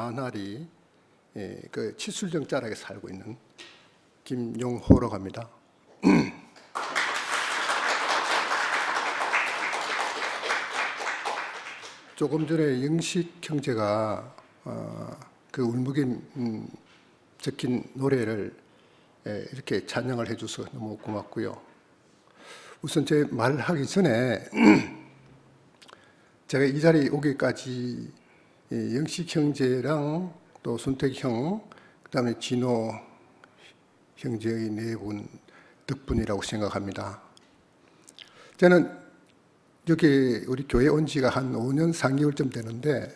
나날이 그 치술정자락에 살고 있는 김용호라고 합니다. 조금 전에 영식 형제가 그 울무김 적힌 노래를 이렇게 찬양을 해줘서 너무 고맙고요. 우선 제 말하기 전에 제가 이 자리에 오기까지 영식 형제랑 또 손택 형, 그다음에 진호 형제의 네 분 덕분이라고 생각합니다. 저는 여기 우리 교회 온 지가 한 5년 3개월쯤 되는데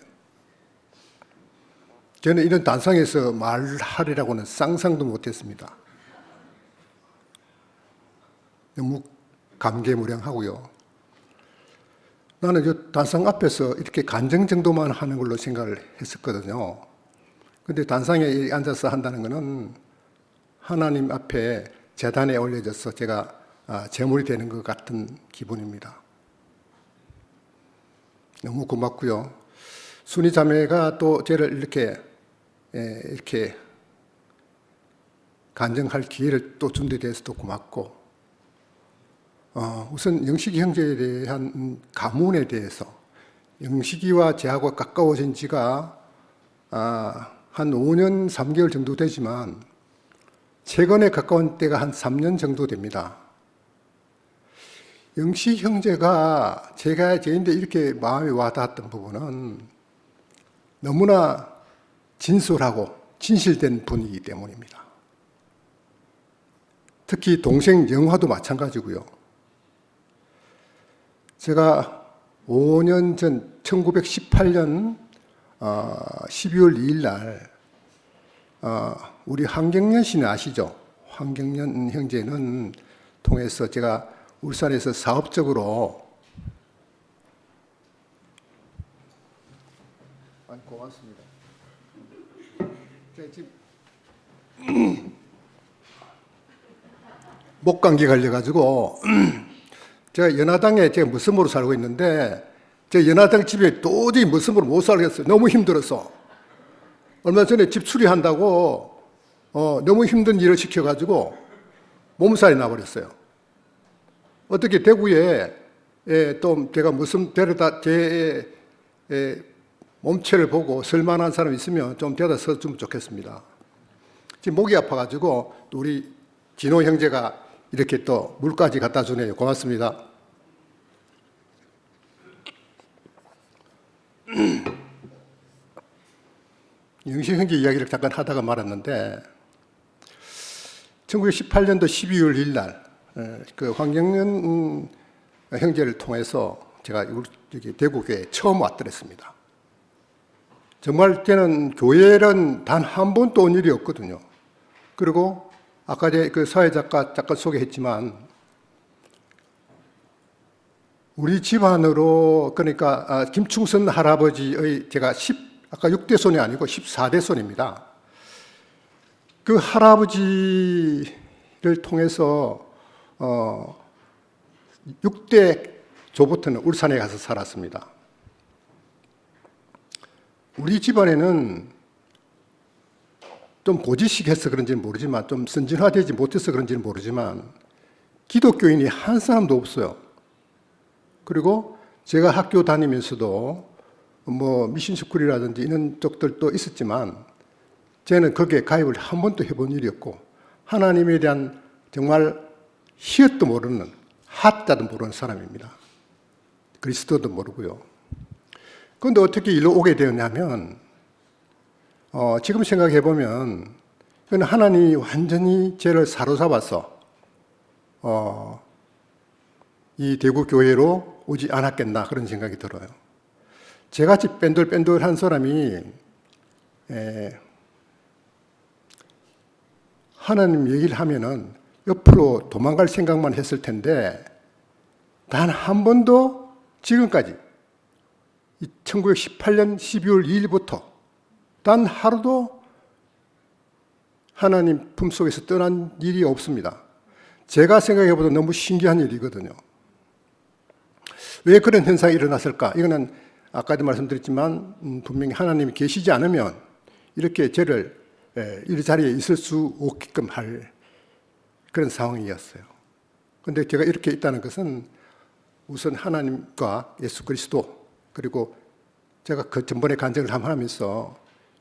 저는 이런 단상에서 말하리라고는 상상도 못했습니다. 너무 감개무량하고요. 나는 저 단상 앞에서 이렇게 간증 정도만 하는 걸로 생각을 했었거든요. 근데 단상에 앉아서 한다는 것은 하나님 앞에 제단에 올려져서 제가 제물이 되는 것 같은 기분입니다. 너무 고맙고요. 순이 자매가 또 저를 이렇게 간증할 기회를 또 준 데 대해서도 고맙고, 우선 영식이 형제에 대한 가문에 대해서, 영식이와 제하고 가까워진 지가 한 5년 3개월 정도 되지만 최근에 가까운 때가 한 3년 정도 됩니다. 영식 형제가 제가 저인데 이렇게 마음에 와닿았던 부분은 너무나 진솔하고 진실된 분이기 때문입니다. 특히 동생 영화도 마찬가지고요. 제가 5년 전 1918년 12월 2일 날 우리 황경련 씨는 아시죠? 황경련 형제는 통해서 제가 울산에서 사업적으로 고맙습니다. 제가 지금 목감기 걸려가지고 제가 연화당에 제가 무섬으로 살고 있는데 제 연화당 집에 도저히 무섬으로 못 살겠어요. 너무 힘들어서. 얼마 전에 집 수리한다고 너무 힘든 일을 시켜가지고 몸살이 나버렸어요. 어떻게 대구에 또 제가 무슨 데려다 제 몸체를 보고 쓸만한 사람 있으면 좀 데려다 서주면 좋겠습니다. 지금 목이 아파가지고 우리 진호 형제가 이렇게 또 물까지 갖다 주네요. 고맙습니다. 영식 형제 이야기를 잠깐 하다가 말았는데 1918년도 12월 1일 날 그 황경련 형제를 통해서 제가 여기 대구교회에 처음 왔더랬습니다. 정말 저는 교회는 단 한 번도 온 일이 없거든요. 그리고 아까 그 사회작가 잠깐 소개했지만 우리 집안으로 그러니까 김충선 할아버지의 제가 아까 6대 손이 아니고 14대 손입니다. 그 할아버지를 통해서 6대 조부터는 울산에 가서 살았습니다. 우리 집안에는 좀 고지식해서 그런지는 모르지만 좀 선진화되지 못해서 그런지는 모르지만 기독교인이 한 사람도 없어요. 그리고 제가 학교 다니면서도 뭐 미신스쿨이라든지 이런 쪽들도 있었지만 저는 거기에 가입을 한 번도 해본 일이 없고 하나님에 대한 정말 히읗도 모르는 하자도 모르는 사람입니다. 그리스도도 모르고요. 그런데 어떻게 일로 오게 되었냐면 지금 생각해 보면 하나님이 완전히 저를 사로잡아서 이 대구 교회로 오지 않았겠나 그런 생각이 들어요. 저같이 뺀돌뺀돌한 사람이 하나님 얘기를 하면은 옆으로 도망갈 생각만 했을 텐데 단 한 번도 지금까지 1918년 12월 2일부터 단 하루도 하나님 품속에서 떠난 일이 없습니다. 제가 생각해보다 너무 신기한 일이거든요. 왜 그런 현상이 일어났을까? 이거는 아까도 말씀드렸지만 분명히 하나님이 계시지 않으면 이렇게 저를 이 자리에 있을 수 없게끔 할 그런 상황이었어요. 그런데 제가 이렇게 있다는 것은 우선 하나님과 예수 그리스도, 그리고 제가 그 전번에 간증을 한번 하면서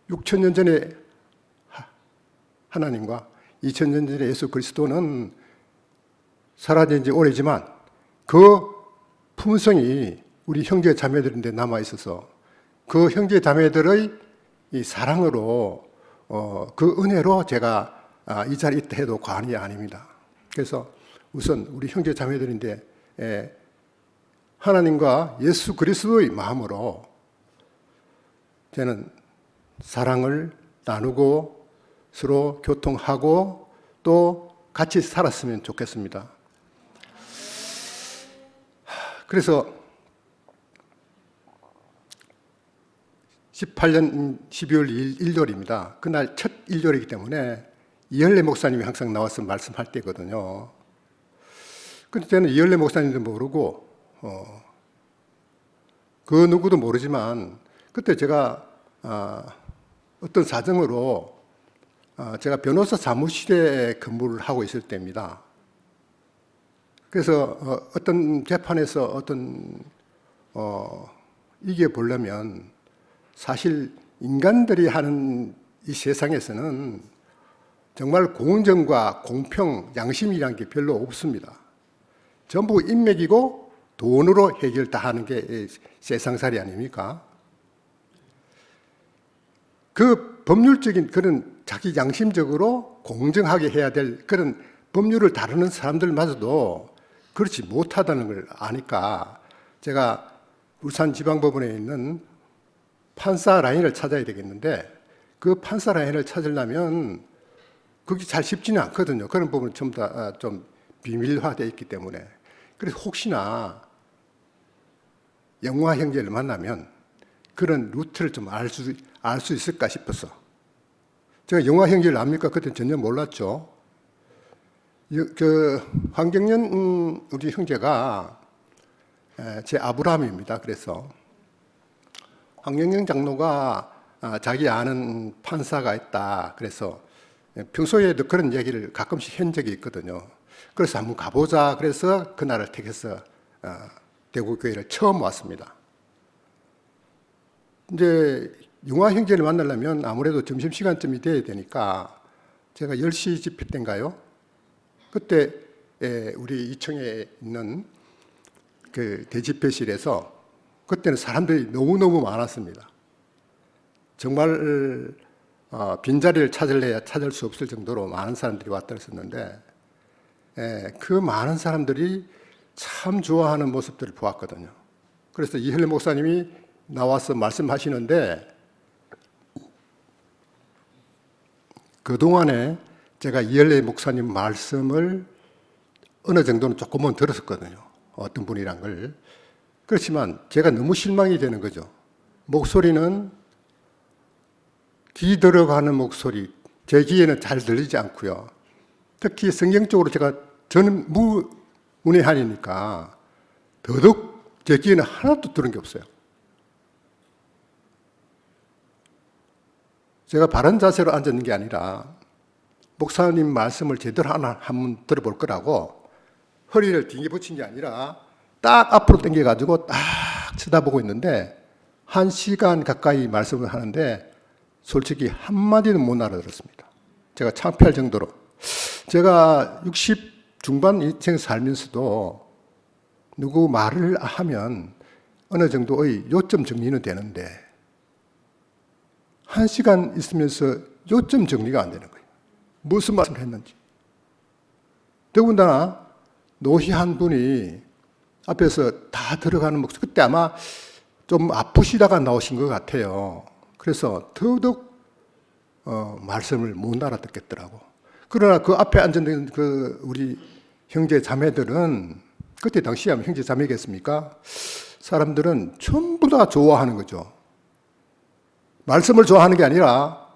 6,000년 전에 하나님과 2,000년 전에 예수 그리스도는 사라진 지 오래지만 그 품성이 우리 형제 자매들인데 남아 있어서 그 형제 자매들의 이 사랑으로 그 은혜로 제가 이 자리에 있다 해도 과언이 아닙니다. 그래서 우선 우리 형제 자매들인데 하나님과 예수 그리스도의 마음으로 저는 사랑을 나누고 서로 교통하고 또 같이 살았으면 좋겠습니다. 그래서 18년 12월 2일 일요일입니다. 그날 첫 일요일이기 때문에 이열래 목사님이 항상 나와서 말씀할 때거든요. 근데 저는 이열래 목사님도 모르고 그 누구도 모르지만 그때 제가 어떤 사정으로 제가 변호사 사무실에 근무를 하고 있을 때입니다. 그래서 어떤 재판에서 어떤 이겨보려면 사실 인간들이 하는 이 세상에서는 정말 공정과 공평, 양심이라는 게 별로 없습니다. 전부 인맥이고 돈으로 해결 다 하는 게 세상살이 아닙니까? 그 법률적인 그런 자기 양심적으로 공정하게 해야 될 그런 법률을 다루는 사람들마저도 그렇지 못하다는 걸 아니까 제가 울산지방법원에 있는 판사 라인을 찾아야 되겠는데 그 판사 라인을 찾으려면 그게 잘 쉽지는 않거든요. 그런 부분은 전부 다 좀 비밀화되어 있기 때문에. 그래서 혹시나 영화 형제를 만나면 그런 루트를 좀 알 수 있을까 싶어서. 제가 영화 형제를 압니까? 그때 전혀 몰랐죠. 그 황경련 우리 형제가 제 아브라함입니다. 그래서 황경련 장로가 자기 아는 판사가 있다. 그래서 평소에도 그런 얘기를 가끔씩 한 적이 있거든요. 그래서 한번 가보자. 그래서 그날을 택해서 대구교회를 처음 왔습니다. 이제 영화 형제를 만나려면 아무래도 점심시간쯤이 돼야 되니까 제가 10시 집회 때인가요? 그때 우리 이청에 있는 그 대집회실에서 그때는 사람들이 너무너무 많았습니다. 정말 빈자리를 찾을래야 찾을 수 없을 정도로 많은 사람들이 왔다 했었는데 그 많은 사람들이 참 좋아하는 모습들을 보았거든요. 그래서 이헬레 목사님이 나와서 말씀하시는데 그동안에 제가 이헬레 목사님 말씀을 어느 정도는 조금은 들었었거든요. 어떤 분이란 걸. 그렇지만 제가 너무 실망이 되는 거죠. 목소리는 귀 들어가는 목소리, 제 귀에는 잘 들리지 않고요. 특히 성경적으로 저는 무문외한이니까 더더욱 제 귀에는 하나도 들은 게 없어요. 제가 바른 자세로 앉았는 게 아니라 목사님 말씀을 제대로 한번 들어볼 거라고 허리를 딩겨 붙인 게 아니라 딱 앞으로 당겨가지고 딱 쳐다보고 있는데 1시간 가까이 말씀을 하는데 솔직히 한마디는 못 알아들었습니다. 제가 창피할 정도로. 제가 60 중반 인생 살면서도 누구 말을 하면 어느 정도의 요점 정리는 되는데 1시간 있으면서 요점 정리가 안 되는 거예요. 무슨 말씀을 했는지. 더군다나 노희한 분이 앞에서 다 들어가는 목소리, 그때 아마 좀 아프시다가 나오신 것 같아요. 그래서 더더욱 말씀을 못 알아듣겠더라고. 그러나 그 앞에 앉은 그 우리 형제 자매들은 그때 당시에 하면 형제 자매겠습니까? 사람들은 전부 다 좋아하는 거죠. 말씀을 좋아하는 게 아니라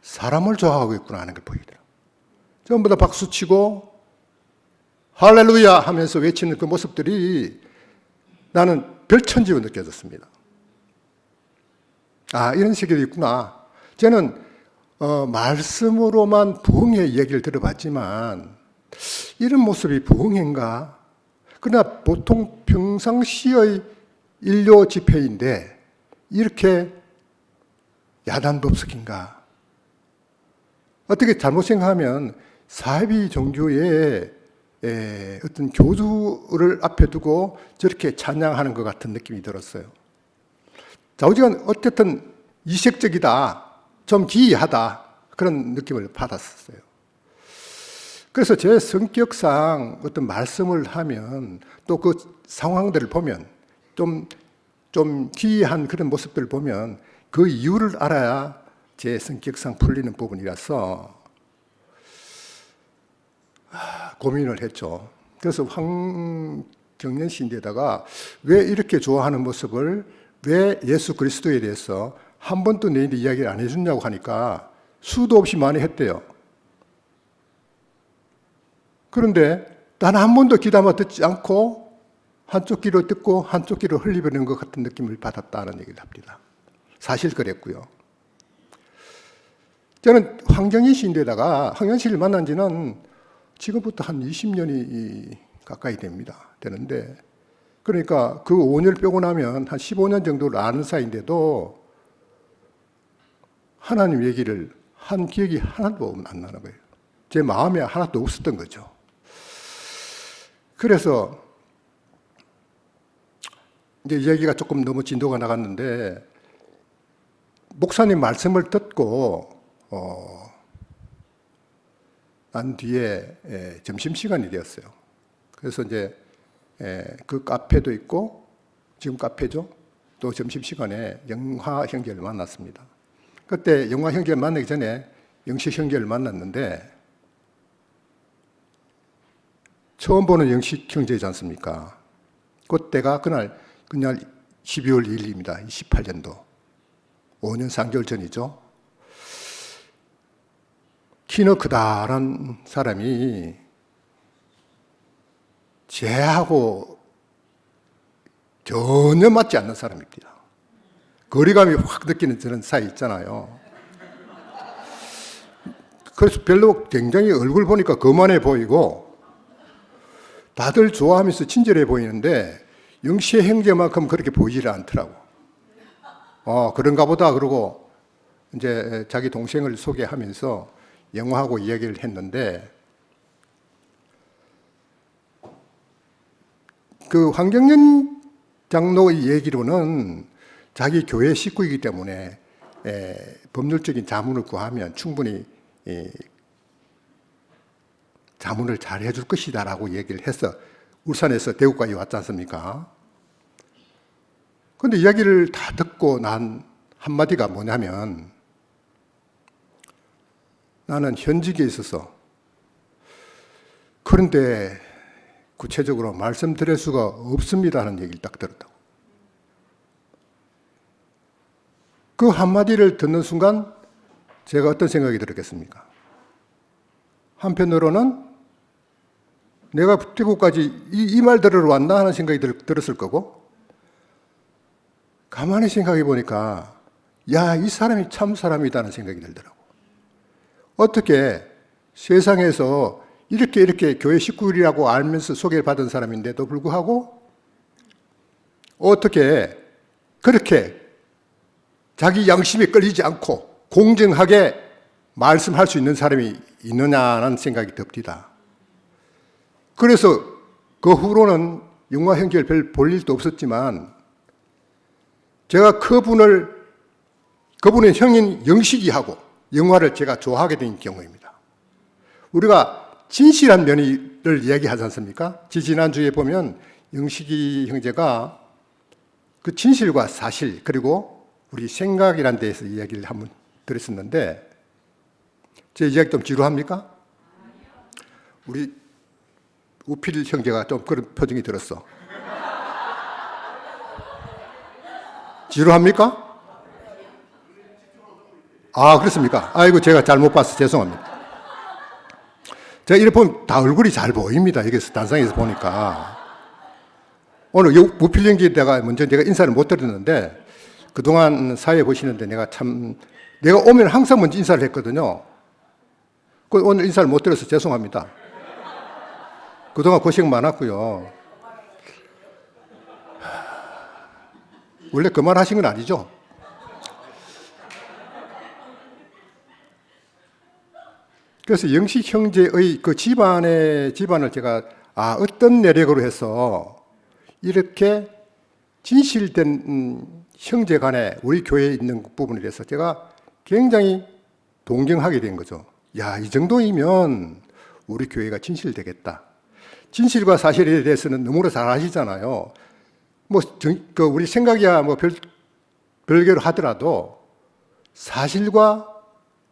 사람을 좋아하고 있구나 하는 걸 보이더라고요. 전부 다 박수치고 할렐루야 하면서 외치는 그 모습들이 나는 별천지로 느껴졌습니다. 아, 이런 세계도 있구나. 저는 말씀으로만 부흥의 이야기를 들어봤지만 이런 모습이 부흥인가? 그러나 보통 평상시의 인료 집회인데 이렇게 야단법석인가? 어떻게 잘못 생각하면 사회비 종교의 어떤 교주를 앞에 두고 저렇게 찬양하는 것 같은 느낌이 들었어요. 좌우지간 어쨌든 이색적이다, 좀 기이하다 그런 느낌을 받았었어요. 그래서 제 성격상 어떤 말씀을 하면 또 그 상황들을 보면 좀 기이한 그런 모습들을 보면 그 이유를 알아야 제 성격상 풀리는 부분이라서 고민을 했죠. 그래서 황경련 시인데다가 왜 이렇게 좋아하는 모습을 왜 예수 그리스도에 대해서 한 번도 너희들 이야기를 안 해주냐고 하니까 수도 없이 많이 했대요. 그런데 단 한 번도 귀담아 듣지 않고 한쪽 귀로 듣고 한쪽 귀로 흘리버리는 것 같은 느낌을 받았다는 얘기를 합니다. 사실 그랬고요. 저는 황경희 시인데다가 황경희 씨를 만난 지는 지금부터 한 20년이 가까이 되는데 그러니까 그 5년을 빼고 나면 한 15년 정도를 아는 사이인데도 하나님 얘기를 한 기억이 하나도 안 나는 거예요. 제 마음에 하나도 없었던 거죠. 그래서 이제 이야기가 조금 너무 진도가 나갔는데 목사님 말씀을 듣고 난 뒤에 점심시간이 되었어요. 그래서 이제 그 카페도 있고 지금 카페죠. 또 점심시간에 영화 형제를 만났습니다. 그때 영화 형제를 만나기 전에 영식 형제를 만났는데 처음 보는 영식 형제이지 않습니까? 그때가 그날 12월 2일입니다. 28년도. 5년 3개월 전이죠. 키는 크다란 사람이 쟤하고 전혀 맞지 않는 사람입니다. 거리감이 확 느끼는 저런 사이 있잖아요. 그래서 별로 굉장히 얼굴 보니까 거만해 보이고 다들 좋아하면서 친절해 보이는데 영시의 형제만큼 그렇게 보이지를 않더라고. 그런가 보다 그러고 이제 자기 동생을 소개하면서 영화하고 이야기를 했는데 그 황경련 장로의 얘기로는 자기 교회 식구이기 때문에 법률적인 자문을 구하면 충분히 자문을 잘 해줄 것이다라고 얘기를 해서 울산에서 대구까지 왔지 않습니까? 그런데 이야기를 다 듣고 난 한마디가 뭐냐면 나는 현직에 있어서 그런데 구체적으로 말씀드릴 수가 없습니다 하는 얘기를 딱 들었다고. 그 한마디를 듣는 순간 제가 어떤 생각이 들었겠습니까? 한편으로는 내가 대구까지 이 말 들으러 왔나 하는 생각이 들었을 거고 가만히 생각해 보니까 야, 이 사람이 참 사람이다는 생각이 들더라고. 어떻게 세상에서 이렇게 교회 식구이라고 알면서 소개를 받은 사람인데도 불구하고 어떻게 그렇게 자기 양심에 끌리지 않고 공정하게 말씀할 수 있는 사람이 있느냐는 생각이 듭니다. 그래서 그 후로는 영화 형제를 별 볼 일도 없었지만 제가 그분의 형인 영식이하고 영화를 제가 좋아하게 된 경우입니다. 우리가 진실한 면을 이야기하지 않습니까? 지난주에 보면 영식이 형제가 그 진실과 사실 그리고 우리 생각이란 데에서 이야기를 한번 들었었는데 제 이야기 좀 지루합니까? 우리 우필 형제가 좀 그런 표정이 들었어. 지루합니까? 그렇습니까? 아이고, 제가 잘못 봤어. 죄송합니다. 제가 이렇게 보면 다 얼굴이 잘 보입니다. 여기서 단상에서 보니까. 오늘 우필 형제에다가 먼저 내가 인사를 못 드렸는데 그동안 사회 보시는데 내가 참 내가 오면 항상 먼저 인사를 했거든요. 오늘 인사를 못 드려서 죄송합니다. 그동안 고생 많았고요. 원래 그 말 하신 건 아니죠? 그래서 영식 형제의 그 집안을 제가 어떤 내력으로 해서 이렇게 진실된 형제 간에 우리 교회에 있는 부분에 대해서 제가 굉장히 동경하게 된 거죠. 야, 이 정도이면 우리 교회가 진실되겠다. 진실과 사실에 대해서는 너무나 잘 아시잖아요. 우리 생각이야 별개로 하더라도 사실과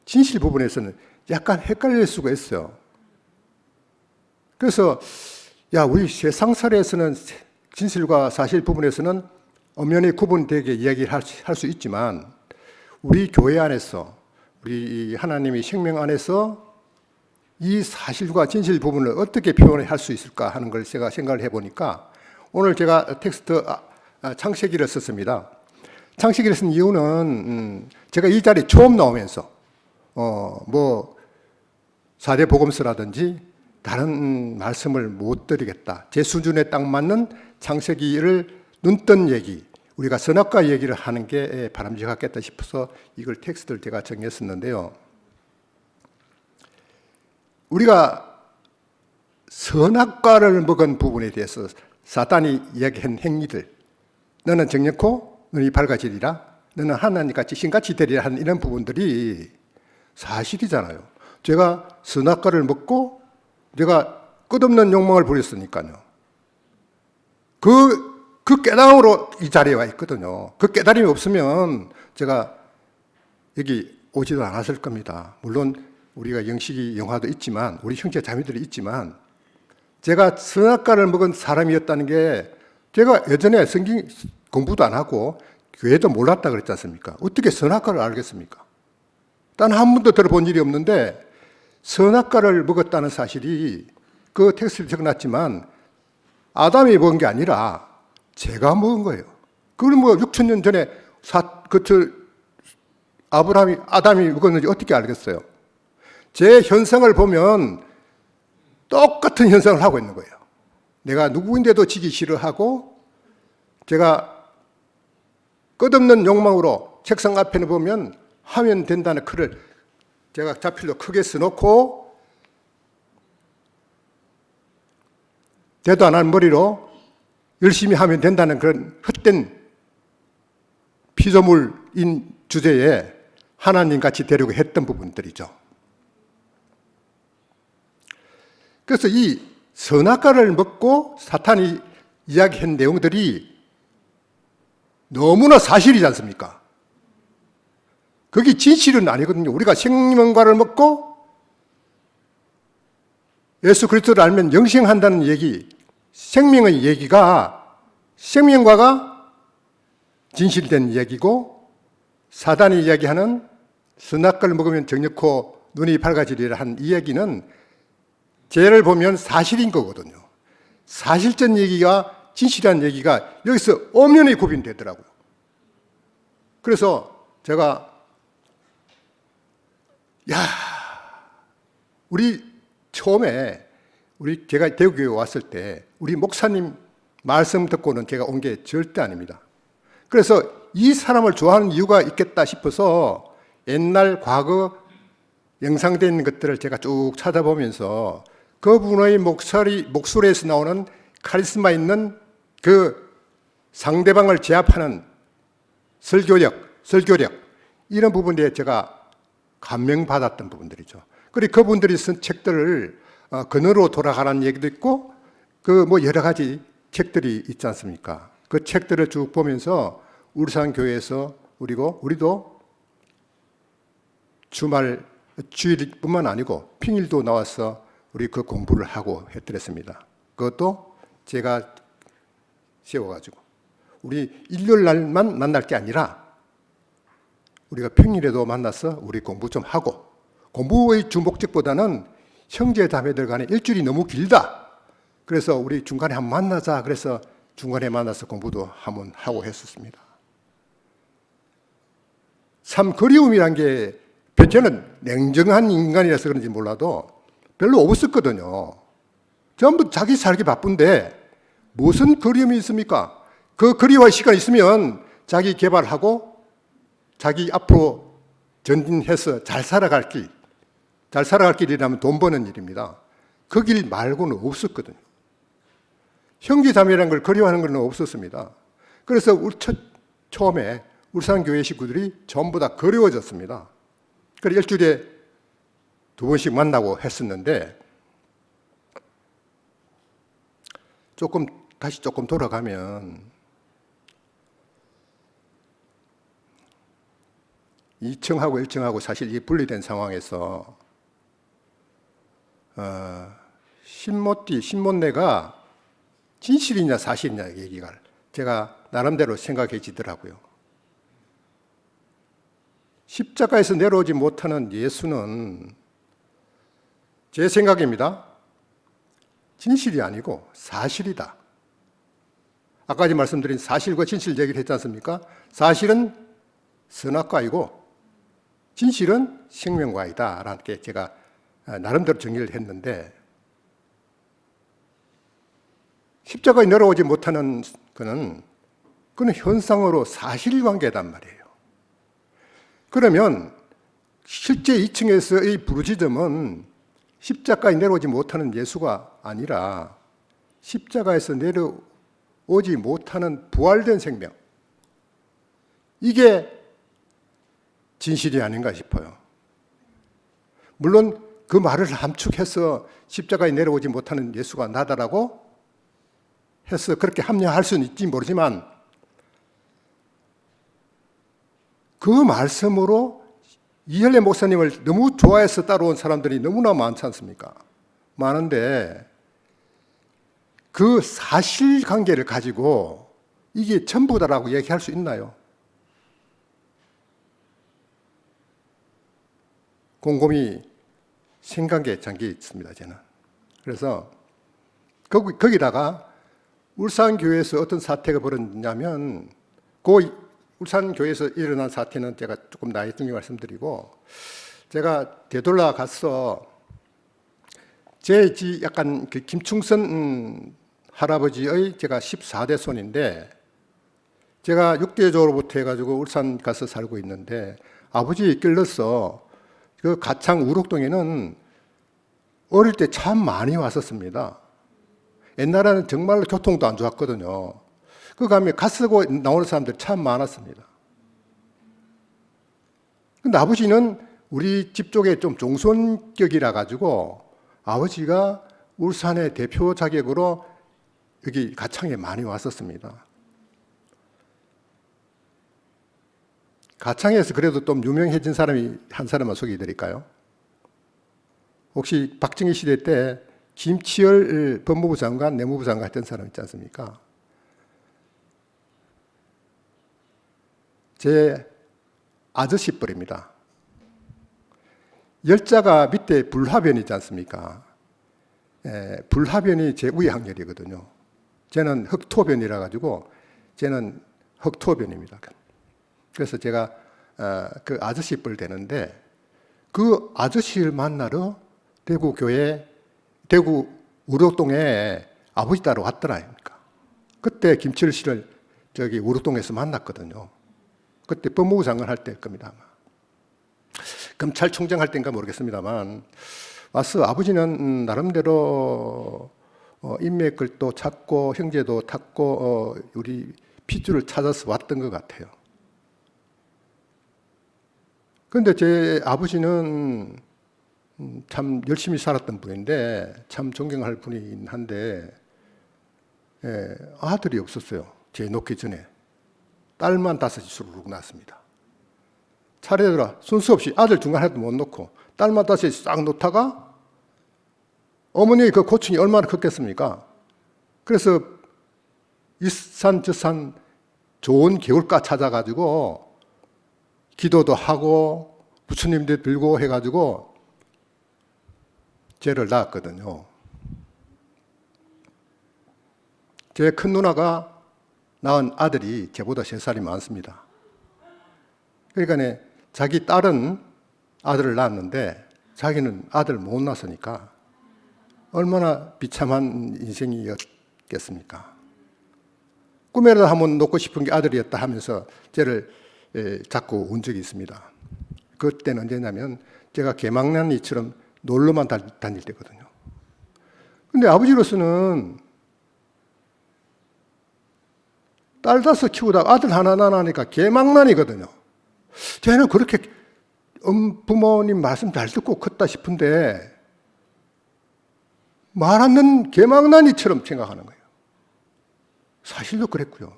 진실 부분에서는 약간 헷갈릴 수가 있어요. 그래서 우리 세상살이에서는 진실과 사실 부분에서는 엄연히 구분되게 이야기를 할 수 있지만 우리 교회 안에서 우리 하나님의 생명 안에서 이 사실과 진실 부분을 어떻게 표현할 수 있을까 하는 걸 제가 생각을 해보니까 오늘 제가 텍스트 창세기를 썼습니다. 창세기를 쓴 이유는 제가 이 자리에 처음 나오면서 4대 복음서라든지 다른 말씀을 못 드리겠다. 제 수준에 딱 맞는 창세기를 눈뜬 얘기, 우리가 선악과 얘기를 하는 게 바람직하겠다 싶어서 이걸 텍스트를 제가 정했었는데요. 우리가 선악과를 먹은 부분에 대해서 사탄이 이야기한 행위들, 너는 정력코 너희 밝아지리라, 너는 하나님같이 신같이 되리라 하는 이런 부분들이 사실이잖아요. 제가 선악과를 먹고 내가 끝없는 욕망을 부렸으니까요. 그 깨달음으로 이 자리에 와 있거든요. 그 깨달음이 없으면 제가 여기 오지도 않았을 겁니다. 물론 우리가 영식이 영화도 있지만 우리 형제 자매들이 있지만 제가 선악과를 먹은 사람이었다는 게 제가 예전에 성경 공부도 안 하고 교회도 몰랐다 그랬지 않습니까? 어떻게 선악과를 알겠습니까? 단 한 번도 들어본 일이 없는데 선악과를 먹었다는 사실이 그 텍스트에 적어놨지만 아담이 먹은 게 아니라 제가 먹은 거예요. 그걸 6,000년 전에 아담이 먹었는지 어떻게 알겠어요? 제 현상을 보면 똑같은 현상을 하고 있는 거예요. 내가 누구인데도 지기 싫어하고 제가 끝없는 욕망으로 책상 앞에 보면 하면 된다는 글을 제가 자필로 크게 써놓고 대도 안 한 머리로 열심히 하면 된다는 그런 헛된 피조물인 주제에 하나님같이 되려고 했던 부분들이죠. 그래서 이 선악과를 먹고 사탄이 이야기한 내용들이 너무나 사실이지 않습니까? 그게 진실은 아니거든요. 우리가 생명과를 먹고 예수 그리스도를 알면 영생한다는 얘기, 생명의 얘기가 생명과가 진실된 얘기고 사단이 이야기하는 선악과를 먹으면 정력코 눈이 밝아지리라 한 이 얘기는 죄를 보면 사실인 거거든요. 사실적 얘기가 진실한 얘기가 여기서 엄연히 구분되더라고요. 그래서 제가 우리 처음에 제가 대구교회 왔을 때 우리 목사님 말씀 듣고는 제가 온 게 절대 아닙니다. 그래서 이 사람을 좋아하는 이유가 있겠다 싶어서 옛날 과거 영상되어 있는 것들을 제가 쭉 찾아보면서 그분의 목소리에서 나오는 카리스마 있는 그 상대방을 제압하는 설교력 이런 부분에 제가 감명받았던 부분들이죠. 그리고 그분들이 쓴 책들을 근어로 돌아가라는 얘기도 있고 여러 가지 책들이 있지 않습니까? 그 책들을 쭉 보면서 울산교회에서 우리도 주일뿐만 아니고 평일도 나와서 우리 그 공부를 하고 해드렸습니다. 그것도 제가 세워가지고 우리 일요일 날만 만날 게 아니라 우리가 평일에도 만나서 우리 공부 좀 하고 공부의 주 목적보다는 형제 자매들 간에 일주일이 너무 길다. 그래서 우리 중간에 한번 만나자. 그래서 중간에 만나서 공부도 한번 하고 했었습니다. 참 그리움이란 게 저는 냉정한 인간이라서 그런지 몰라도 별로 없었거든요. 전부 자기 살기 바쁜데 무슨 그리움이 있습니까? 그 그리워할 시간이 있으면 자기 개발하고 자기 앞으로 전진해서 잘 살아갈 길이라면 돈 버는 일입니다. 그 길 말고는 없었거든요. 형제자매라는 걸 그리워하는 건 없었습니다. 그래서 처음에 울산교회 식구들이 전부 다 그리워졌습니다. 그래서 일주일에 2번씩 만나고 했었는데 다시 조금 돌아가면 2층하고 1층하고 사실 이 분리된 상황에서 신모내가 진실이냐 사실이냐 얘기가 제가 나름대로 생각해지더라고요. 십자가에서 내려오지 못하는 예수는 제 생각입니다. 진실이 아니고 사실이다. 아까 말씀드린 사실과 진실 얘기를 했지 않습니까? 사실은 선악과이고 진실은 생명과이다 라는 게 제가 나름대로 정리를 했는데 십자가에 내려오지 못하는 그는 현상으로 사실관계단 말이에요. 그러면 실제 2층에서의 부르짖음은 십자가에 내려오지 못하는 예수가 아니라 십자가에서 내려오지 못하는 부활된 생명, 이게 진실이 아닌가 싶어요. 물론 그 말을 함축해서 십자가에 내려오지 못하는 예수가 나다라고 해서 그렇게 합리화할 수는 있지 모르지만 그 말씀으로 이혈래 목사님을 너무 좋아해서 따라온 사람들이 너무나 많지 않습니까? 많은데 그 사실관계를 가지고 이게 전부다라고 얘기할 수 있나요? 곰곰이 생각에 잠겨 있습니다, 저는. 그래서 거기다가 울산교회에서 어떤 사태가 벌어졌냐면 울산교회에서 일어난 사태는 제가 조금 나중에 말씀드리고 제가 되돌아 가서 제 약간 그 김충선 할아버지의 제가 14대 손인데 제가 6대조로부터 해가지고 울산 가서 살고 있는데 아버지 이끌러서 그 가창 우록동에는 어릴 때 참 많이 왔었습니다. 옛날에는 정말로 교통도 안 좋았거든요. 그 가면 가쓰고 나오는 사람들 참 많았습니다. 근데 아버지는 우리 집 쪽에 좀 종손격이라 가지고 아버지가 울산의 대표 자격으로 여기 가창에 많이 왔었습니다. 가창에서 그래도 좀 유명해진 사람이 한 사람만 소개해 드릴까요? 혹시 박정희 시대 때 김치열 법무부 장관, 내무부 장관 했던 사람 있지 않습니까? 제 아저씨 뻘입니다. 열자가 밑에 불화변이 있지 않습니까? 불화변이 제 위의 학렬이거든요. 쟤는 흑토변이라 가지고 쟤는 흑토변입니다. 그래서 제가 그 아저씨 뻘 되는데 그 아저씨를 만나러 대구 우록동에 아버지 따라 왔더라니까. 그때 김철 씨를 저기 우록동에서 만났거든요. 그때 법무부 장관 할 때일 겁니다. 아마. 검찰총장 할 때인가 모르겠습니다만 와서 아버지는 나름대로 인맥을 찾고 형제도 찾고 우리 핏줄을 찾아서 왔던 것 같아요. 그런데 제 아버지는 참 열심히 살았던 분인데 참 존경할 분이긴 한데 아들이 없었어요. 제 놓기 전에. 딸만 5이 수르륵 낳았습니다. 차례대로 순서 없이 아들 중간에도 못 놓고 딸만 5이 싹 놓다가 어머니의 그 고충이 얼마나 컸겠습니까? 그래서 이산 저산 좋은 개울가 찾아가지고 기도도 하고 부처님들 들고 해가지고 죄를 낳았거든요. 제 큰 누나가 낳은 아들이 저보다 3살이 많습니다. 그러니까 자기 딸은 아들을 낳았는데 자기는 아들 못 낳았으니까 얼마나 비참한 인생이었겠습니까? 꿈에라도 한번 놓고 싶은 게 아들이었다 하면서 쟤를 자꾸 운 적이 있습니다. 그때는 언제냐면 제가 개망난이처럼 놀러만 다닐 때거든요. 근데 아버지로서는 딸 5 키우다가 아들 하나 낳으니까 개망난이거든요. 쟤는 그렇게 부모님 말씀 잘 듣고 컸다 싶은데 말 안 듣는 개망난이처럼 생각하는 거예요. 사실도 그랬고요.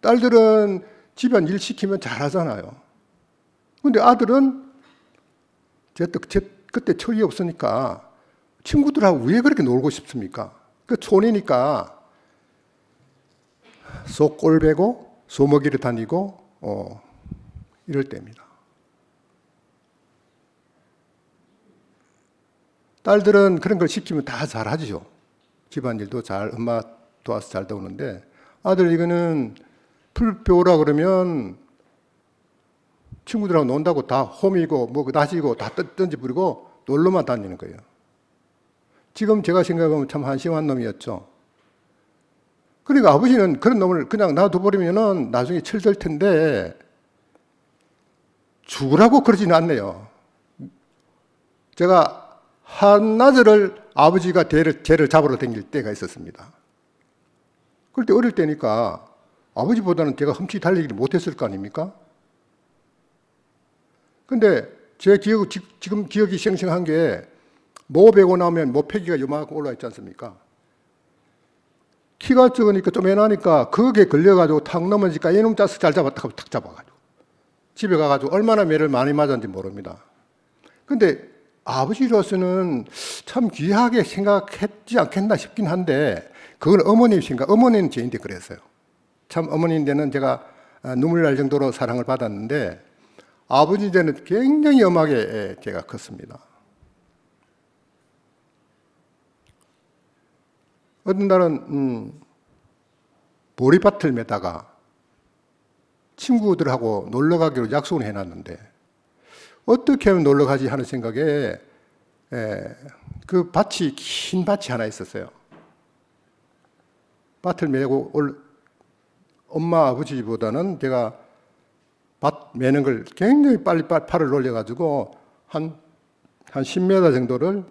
딸들은 집안 일 시키면 잘하잖아요. 근데 아들은 그때 철이 없으니까 친구들하고 왜 그렇게 놀고 싶습니까? 그 촌이니까 소 꼴배고 소먹이를 다니고 이럴 때입니다. 딸들은 그런 걸 시키면 다 잘하죠. 집안일도 잘 엄마 도와서 잘 도우는데 아들 이거는 풀 배우라 그러면 친구들하고 논다고 다 홈이고 뭐 나지고 다 던지 부리고 놀러만 다니는 거예요. 지금 제가 생각하면 참 한심한 놈이었죠. 그러니까 아버지는 그런 놈을 그냥 놔둬버리면은 나중에 철들 텐데 죽으라고 그러지는 않네요. 제가 한나절을 아버지가 쟤를 잡으러 다닐 때가 있었습니다. 그럴 때 어릴 때니까 아버지보다는 제가 흠치 달리기를 못했을 거 아닙니까? 근데 제 지금 기억이 생생한 게 모 배고 나면 모 패기가 요만큼 올라와 있지 않습니까? 키가 적으니까 좀 애나니까 그게 걸려가지고 탁 넘어지니까 이놈 자식 잘 잡았다 하고 탁 잡아가지고 집에 가가지고 얼마나 매를 많이 맞았는지 모릅니다. 근데 아버지로서는 참 귀하게 생각했지 않겠나 싶긴 한데 그건 어머님 생각, 어머니는 저인데 그랬어요. 참 어머니인데는 제가 눈물 날 정도로 사랑을 받았는데 아버지한테는 굉장히 엄하게 제가 컸습니다. 어떤 날은 보리밭을 매다가 친구들하고 놀러 가기로 약속을 해놨는데 어떻게 하면 놀러 가지 하는 생각에 그 밭이 긴 밭이 하나 있었어요. 밭을 메고 엄마 아버지보다는 제가 밭 매는 걸 굉장히 빨리 팔을 놀려가지고 한 10m 정도를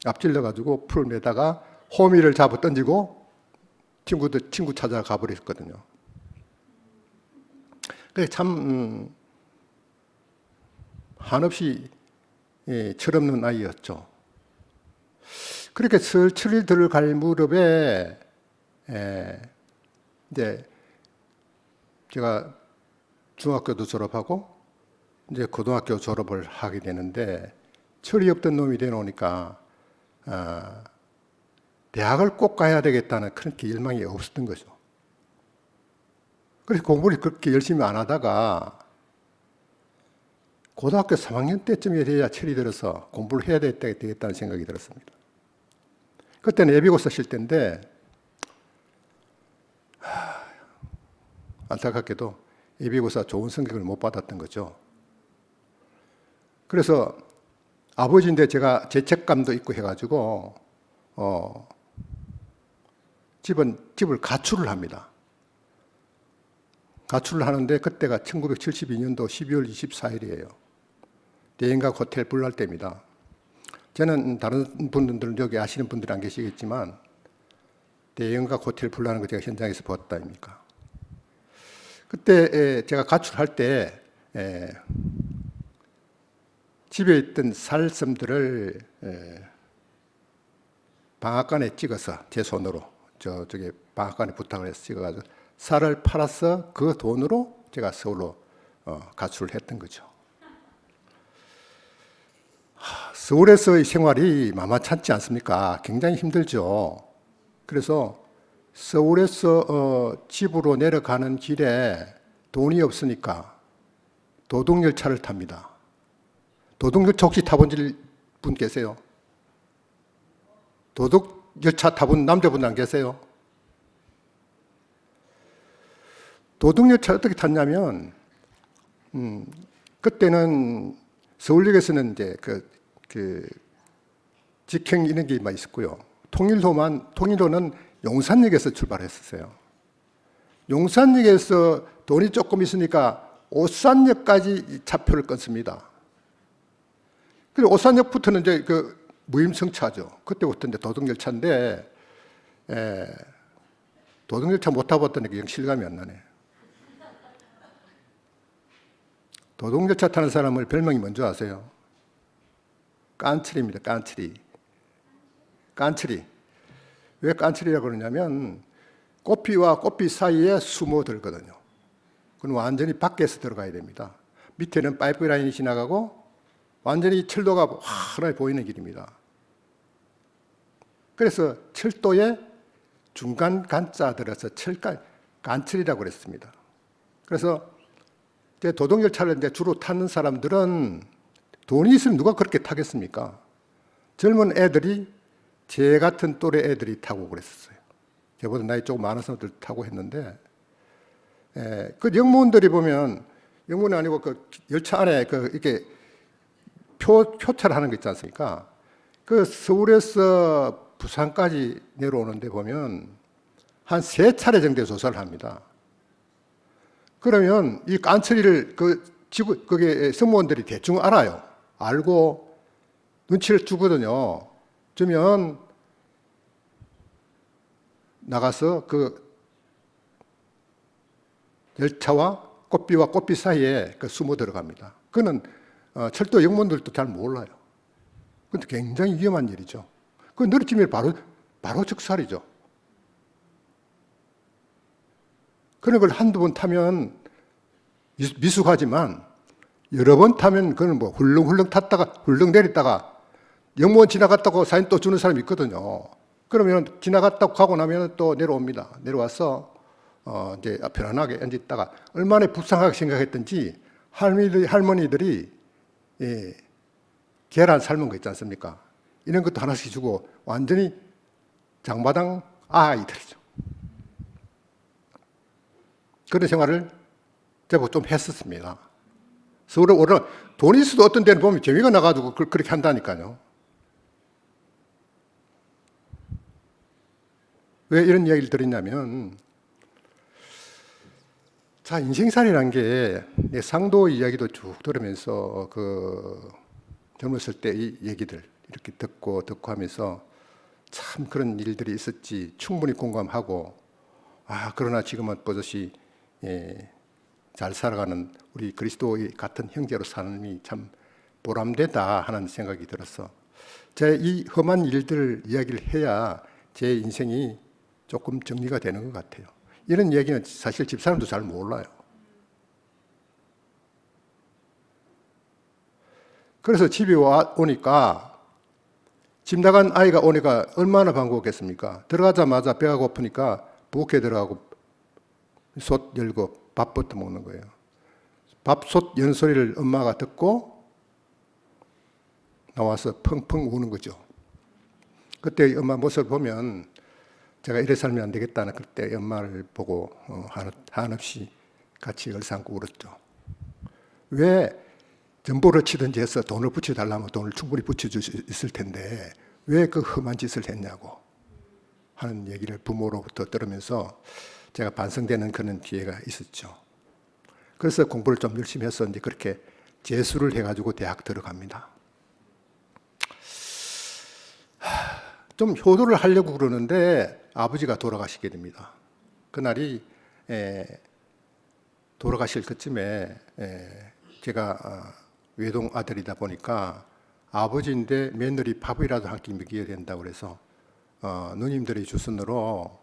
앞질러가지고 풀을 매다가 호미를 잡아 던지고 친구 찾아 가버렸거든요. 그래서 참 한없이 철없는 아이였죠. 그렇게 슬슬 들어갈 무렵에 이제 제가 중학교도 졸업하고 이제 고등학교 졸업을 하게 되는데 철이 없던 놈이 되놓으니까 대학을 꼭 가야 되겠다는 그렇게 열망이 없었던 거죠. 그래서 공부를 그렇게 열심히 안 하다가 고등학교 3학년 때쯤에 돼야 철이 들어서 공부를 해야 되겠다는 생각이 들었습니다. 그때는 예비고사 실 때인데 안타깝게도 예비고사 좋은 성적을 못 받았던 거죠. 그래서 아버지인데 제가 죄책감도 있고 해가지고 집을 가출을 합니다. 가출을 하는데 그때가 1972년도 12월 24일이에요. 대인각 호텔 불날 때입니다. 저는 다른 분들은 여기 아시는 분들이 안 계시겠지만 대인각 호텔 불나는 거 제가 현장에서 봤다 아닙니까? 그때 제가 가출할 때 집에 있던 살섬들을 방앗간에 찍어서 제 손으로 저쪽에 방앗간에 부탁을 해서 찍어가지고 살을 팔아서 그 돈으로 제가 서울로 가출을 했던 거죠. 서울에서의 생활이 만만찮지 않습니까? 굉장히 힘들죠. 그래서 서울에서 집으로 내려가는 길에 돈이 없으니까 도둑열차를 탑니다. 도둑열차 혹시 타본 분 계세요? 도둑열차 타본 남자분 안 계세요? 도둑열차 어떻게 탔냐면 그때는 서울역에서는 이제 그 직행 이런 게만 있었고요. 통일호는 용산역에서 출발했었어요. 용산역에서 돈이 조금 있으니까 오산역까지 차표를 끊습니다. 그리고 오산역부터는 이제 그 무임승차죠. 그때부터 이제 도둑열차인데, 도둑열차 못 타봤더니 그냥 실감이 안 나네. 도둑열차 타는 사람을 별명이 뭔지 아세요? 깐칠입니다. 깐칠이. 왜 깐칠이라고 그러냐면 꼬피와 꼬피 사이에 숨어들거든요. 그건 완전히 밖에서 들어가야 됩니다. 밑에는 파이프라인이 지나가고 완전히 철도가 환하게 보이는 길입니다. 그래서 철도의 중간 간자 들어서 간철이라고 그랬습니다. 그래서 이제 도둑열차를 이제 주로 타는 사람들은 돈이 있으면 누가 그렇게 타겠습니까? 젊은 애들이, 제 같은 또래 애들이 타고 그랬었어요. 저보다 나이 조금 많은 사람들 타고 했는데, 그 영무원들이 보면, 영무원이 아니고 그 열차 안에 이렇게 표차를 하는 거 있지 않습니까? 그 서울에서 부산까지 내려오는데 보면 한 3차례 정도 조사를 합니다. 그러면 이 깐처리를 그게 승무원들이 대충 알아요. 알고 눈치를 주거든요. 주면 나가서 그 열차와 꽃비와 꽃비 사이에 숨어 들어갑니다. 그는 철도 영문들도 잘 몰라요. 근데 굉장히 위험한 일이죠. 그 느리지면 바로 즉살이죠. 그런 걸 한두 번 타면 미숙하지만 여러 번 타면 그건 뭐 훌렁훌렁 탔다가 훌렁 내렸다가 영무원 지나갔다고 사인 또 주는 사람이 있거든요. 그러면 지나갔다고 가고 나면 또 내려옵니다. 내려와서 이제 편안하게 앉아 있다가 얼마나 불쌍하게 생각했던지 할머니들이 계란 삶은 거 있지 않습니까? 이런 것도 하나씩 주고 완전히 장마당 아이들이죠. 그런 생활을 제가 좀 했었습니다. 서울에 오르면 돈이 있어도 어떤 데는 보면 재미가 나가지고 그렇게 한다니까요. 왜 이런 이야기를 드렸냐면, 자, 인생살이라는 게 내 상도 이야기도 쭉 들으면서 젊었을 때 이 얘기들 이렇게 듣고 하면서 참 그런 일들이 있었지 충분히 공감하고, 그러나 지금은 버젓이 잘 살아가는 우리 그리스도의 같은 형제로 사는 참 보람되다 하는 생각이 들어서 제 이 험한 일들 이야기를 해야 제 인생이 조금 정리가 되는 것 같아요. 이런 이야기는 사실 집사람도 잘 몰라요. 그래서 집에 오니까 집 나간 아이가 오니까 얼마나 반가웠겠습니까? 들어가자마자 배가 고프니까 부엌에 들어가고 솥 열고 밥부터 먹는 거예요. 밥솥 연 소리를 엄마가 듣고 나와서 펑펑 우는 거죠. 그때 엄마 모습을 보면 제가 이래 살면 안 되겠다는 그때 엄마를 보고 한없이 같이 얼싸안고 울었죠. 왜 전보를 치든지 해서 돈을 붙여달라면 돈을 충분히 붙여줄 수 있을 텐데 왜 그 험한 짓을 했냐고 하는 얘기를 부모로부터 들으면서 제가 반성되는 그런 기회가 있었죠. 그래서 공부를 좀 열심히 해서 이제 그렇게 재수를 해가지고 대학 들어갑니다. 좀 효도를 하려고 그러는데 아버지가 돌아가시게 됩니다. 그날이 돌아가실 그쯤에 제가 외동 아들이다 보니까 아버지인데 며느리 밥이라도 한 끼 먹여야 된다고 그래서 누님들의 주선으로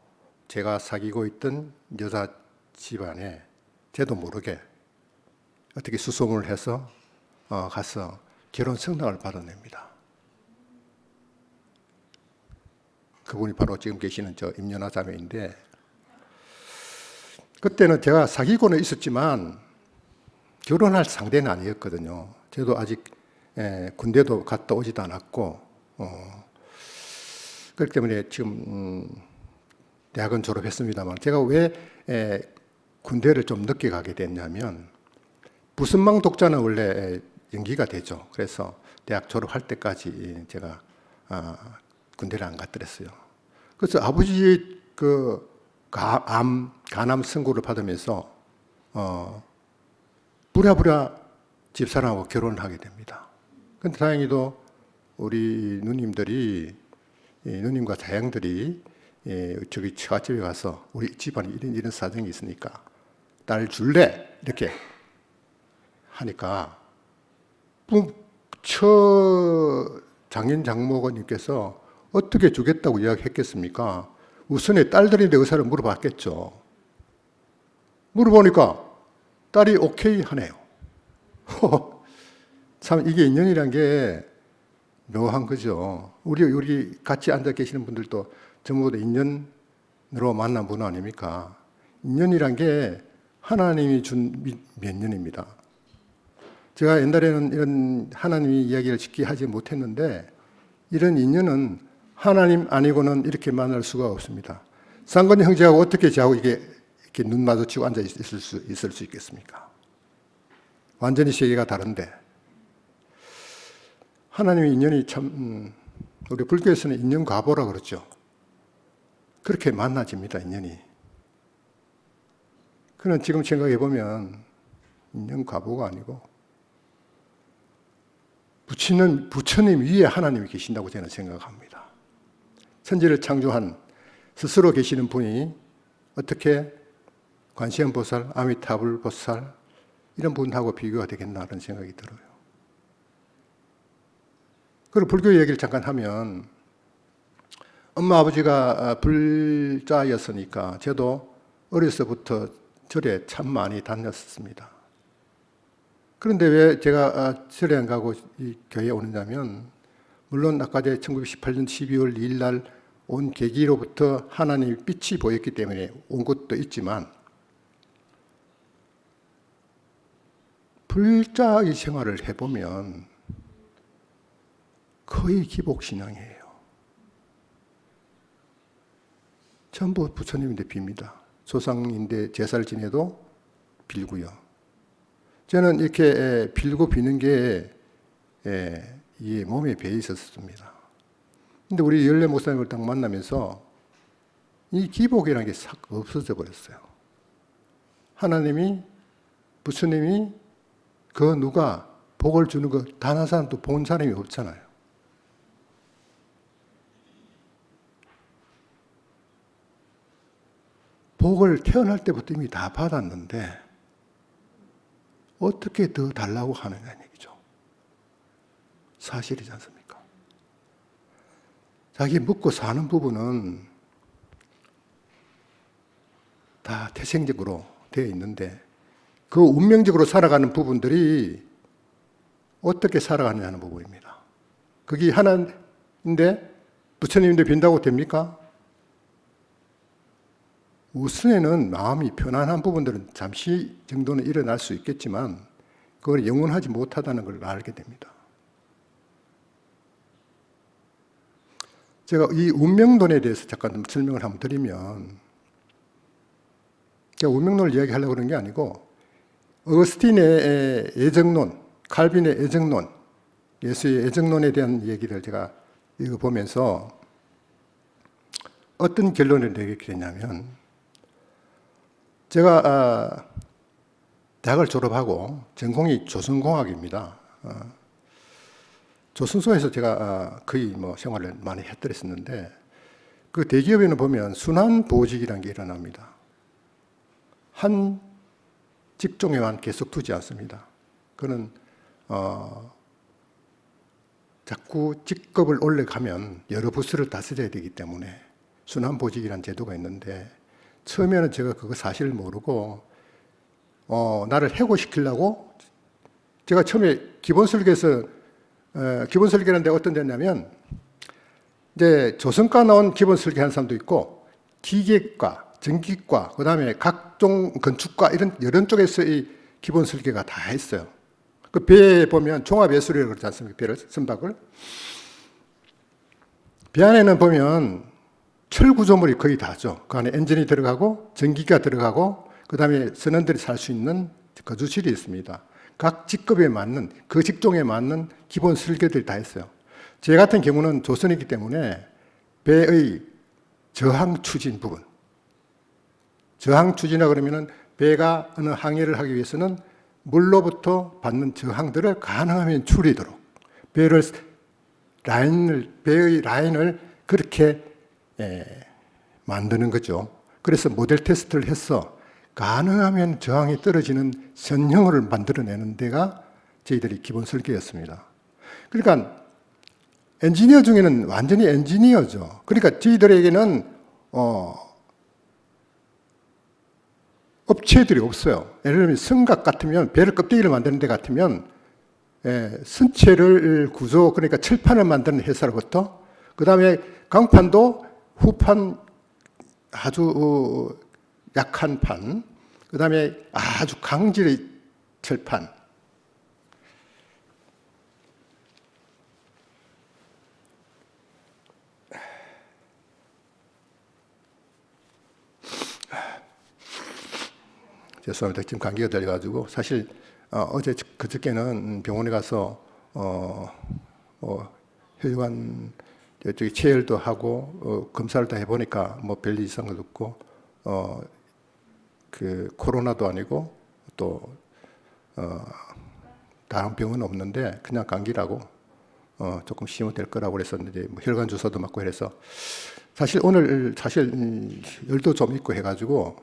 제가 사귀고 있던 여자 집안에 저도 모르게 어떻게 수소문을 해서 가서 결혼 성당을 받아냅니다. 그분이 바로 지금 계시는 저 임연아 자매인데, 그때는 제가 사귀고는 있었지만 결혼할 상대는 아니었거든요. 저도 아직 군대도 갔다 오지도 않았고, 그렇기 때문에 지금 대학은 졸업했습니다만 제가 왜 군대를 좀 늦게 가게 됐냐면 부선망 독자는 원래 연기가 되죠. 그래서 대학 졸업할 때까지 제가 군대를 안 갔더랬어요. 그래서 아버지의 그 간암 선고를 받으면서 부랴부랴 집사람하고 결혼을 하게 됩니다. 근데 다행히도 우리 누님과 자양들이 저기 처갓집에 가서 우리 집안에 이런 사정이 있으니까 딸 줄래? 이렇게 하니까 장인 장모님께서 어떻게 주겠다고 이야기했겠습니까? 우선에 딸들인데 의사를 물어봤겠죠. 물어보니까 딸이 오케이 하네요. 참 이게 인연이란 게 묘한 거죠. 우리 같이 앉아 계시는 분들도 전부 다 인연으로 만난 분 아닙니까? 인연이란 게 하나님이 준 면연입니다. 제가 옛날에는 이런 하나님이 이야기를 쉽게 하지 못했는데 이런 인연은 하나님 아니고는 이렇게 만날 수가 없습니다. 쌍건 형제하고 어떻게 저하고 이렇게 눈 마주치고 앉아 있을 수 있겠습니까? 완전히 세계가 다른데 하나님의 인연이 참 우리 불교에서는 인연과보라 그러죠. 그렇게 만나집니다, 인연이. 그는 지금 생각해 보면 인연과보가 아니고 부처님 위에 하나님이 계신다고 저는 생각합니다. 천지를 창조한 스스로 계시는 분이 어떻게 관세음보살, 아미타불보살 이런 분하고 비교가 되겠나 그런 생각이 들어요. 그리고 불교 얘기를 잠깐 하면 엄마 아버지가 불자였으니까 저도 어려서부터 절에 참 많이 다녔습니다. 그런데 왜 제가 절에 안 가고 이 교회에 오느냐면 물론 아까 1918년 12월 2일 날 온 계기로부터 하나님의 빛이 보였기 때문에 온 것도 있지만 불자의 생활을 해보면 거의 기복신앙이에요. 전부 부처님인데 빕니다. 조상인데 제사를 지내도 빌고요. 저는 이렇게 빌고 비는 게 이 몸에 배어 있었습니다. 근데 우리 연례 목사님을 딱 만나면서 이 기복이라는 게 싹 없어져 버렸어요. 하나님이, 부처님이 그 누가 복을 주는 거 단 한 사람도 본 사람이 없잖아요. 복을 태어날 때부터 이미 다 받았는데 어떻게 더 달라고 하느냐는 얘기죠. 사실이지 않습니까? 자기 먹고 사는 부분은 다 태생적으로 되어 있는데 그 운명적으로 살아가는 부분들이 어떻게 살아가느냐는 부분입니다. 그게 하나인데 부처님인데 빈다고 됩니까? 우선에는 마음이 편안한 부분들은 잠시 정도는 일어날 수 있겠지만 그걸 영원하지 못하다는 걸 알게 됩니다. 제가 이 운명론에 대해서 잠깐 설명을 한번 드리면 제가 운명론을 이야기하려고 그런 게 아니고 어거스틴의 애정론, 칼빈의 애정론, 예수의 애정론에 대한 얘기를 제가 읽어보면서 어떤 결론을 내게 됐냐면 제가 대학을 졸업하고 전공이 조선공학입니다. 조선소에서 제가 거의 생활을 많이 했더랬었는데 그 대기업에는 보면 순환보직이라는 게 일어납니다. 한 직종에만 계속 두지 않습니다. 그는 자꾸 직급을 올라가면 여러 부서를 다스려야 되기 때문에 순환보직이라는 제도가 있는데 처음에는 제가 그거 사실을 모르고 나를 해고시키려고 제가 처음에 기본설계에서 기본설계라는데 어떤 데냐면 이제 조선과 나온 기본설계 하는 사람도 있고 기계과, 전기과, 그 다음에 각종 건축과 이런 쪽에서의 기본설계가 다 했어요. 그 배에 보면 종합예술이라고 그러지 않습니까? 배를, 선박을. 배 안에는 보면 철 구조물이 거의 다죠. 그 안에 엔진이 들어가고 전기가 들어가고 그 다음에 선원들이 살 수 있는 거주실이 있습니다. 각 직급에 맞는, 그 직종에 맞는 기본 설계들이 다 있어요. 제 같은 경우는 조선이기 때문에 배의 저항 추진 부분. 저항 추진이라 그러면은 배가 어느 항해를 하기 위해서는 물로부터 받는 저항들을 가능하면 줄이도록 배의 라인을 그렇게 만드는 거죠. 그래서 모델 테스트를 해서 가능하면 저항이 떨어지는 선형을 만들어내는 데가 저희들이 기본 설계였습니다. 그러니까 엔지니어 중에는 완전히 엔지니어죠. 그러니까 저희들에게는 업체들이 없어요. 예를 들면 성각 같으면 배를 껍데기를 만드는 데 같으면 선체를 구조, 그러니까 철판을 만드는 회사로부터 그 다음에 강판도 후판 아주 약한 판, 그 다음에 아주 강질의 철판, 죄송합니다. 지금 감기가 들려가지고 사실 어제 그저께는 병원에 가서 혈관 저기 체열도 하고 검사를 다 해보니까 뭐 별일 이상도 없고 그 코로나도 아니고 또 다른 병은 없는데 그냥 감기라고 조금 쉬면 될 거라고 그랬었는데 뭐 혈관 주사도 맞고 해서 사실 오늘 열도 좀 있고 해가지고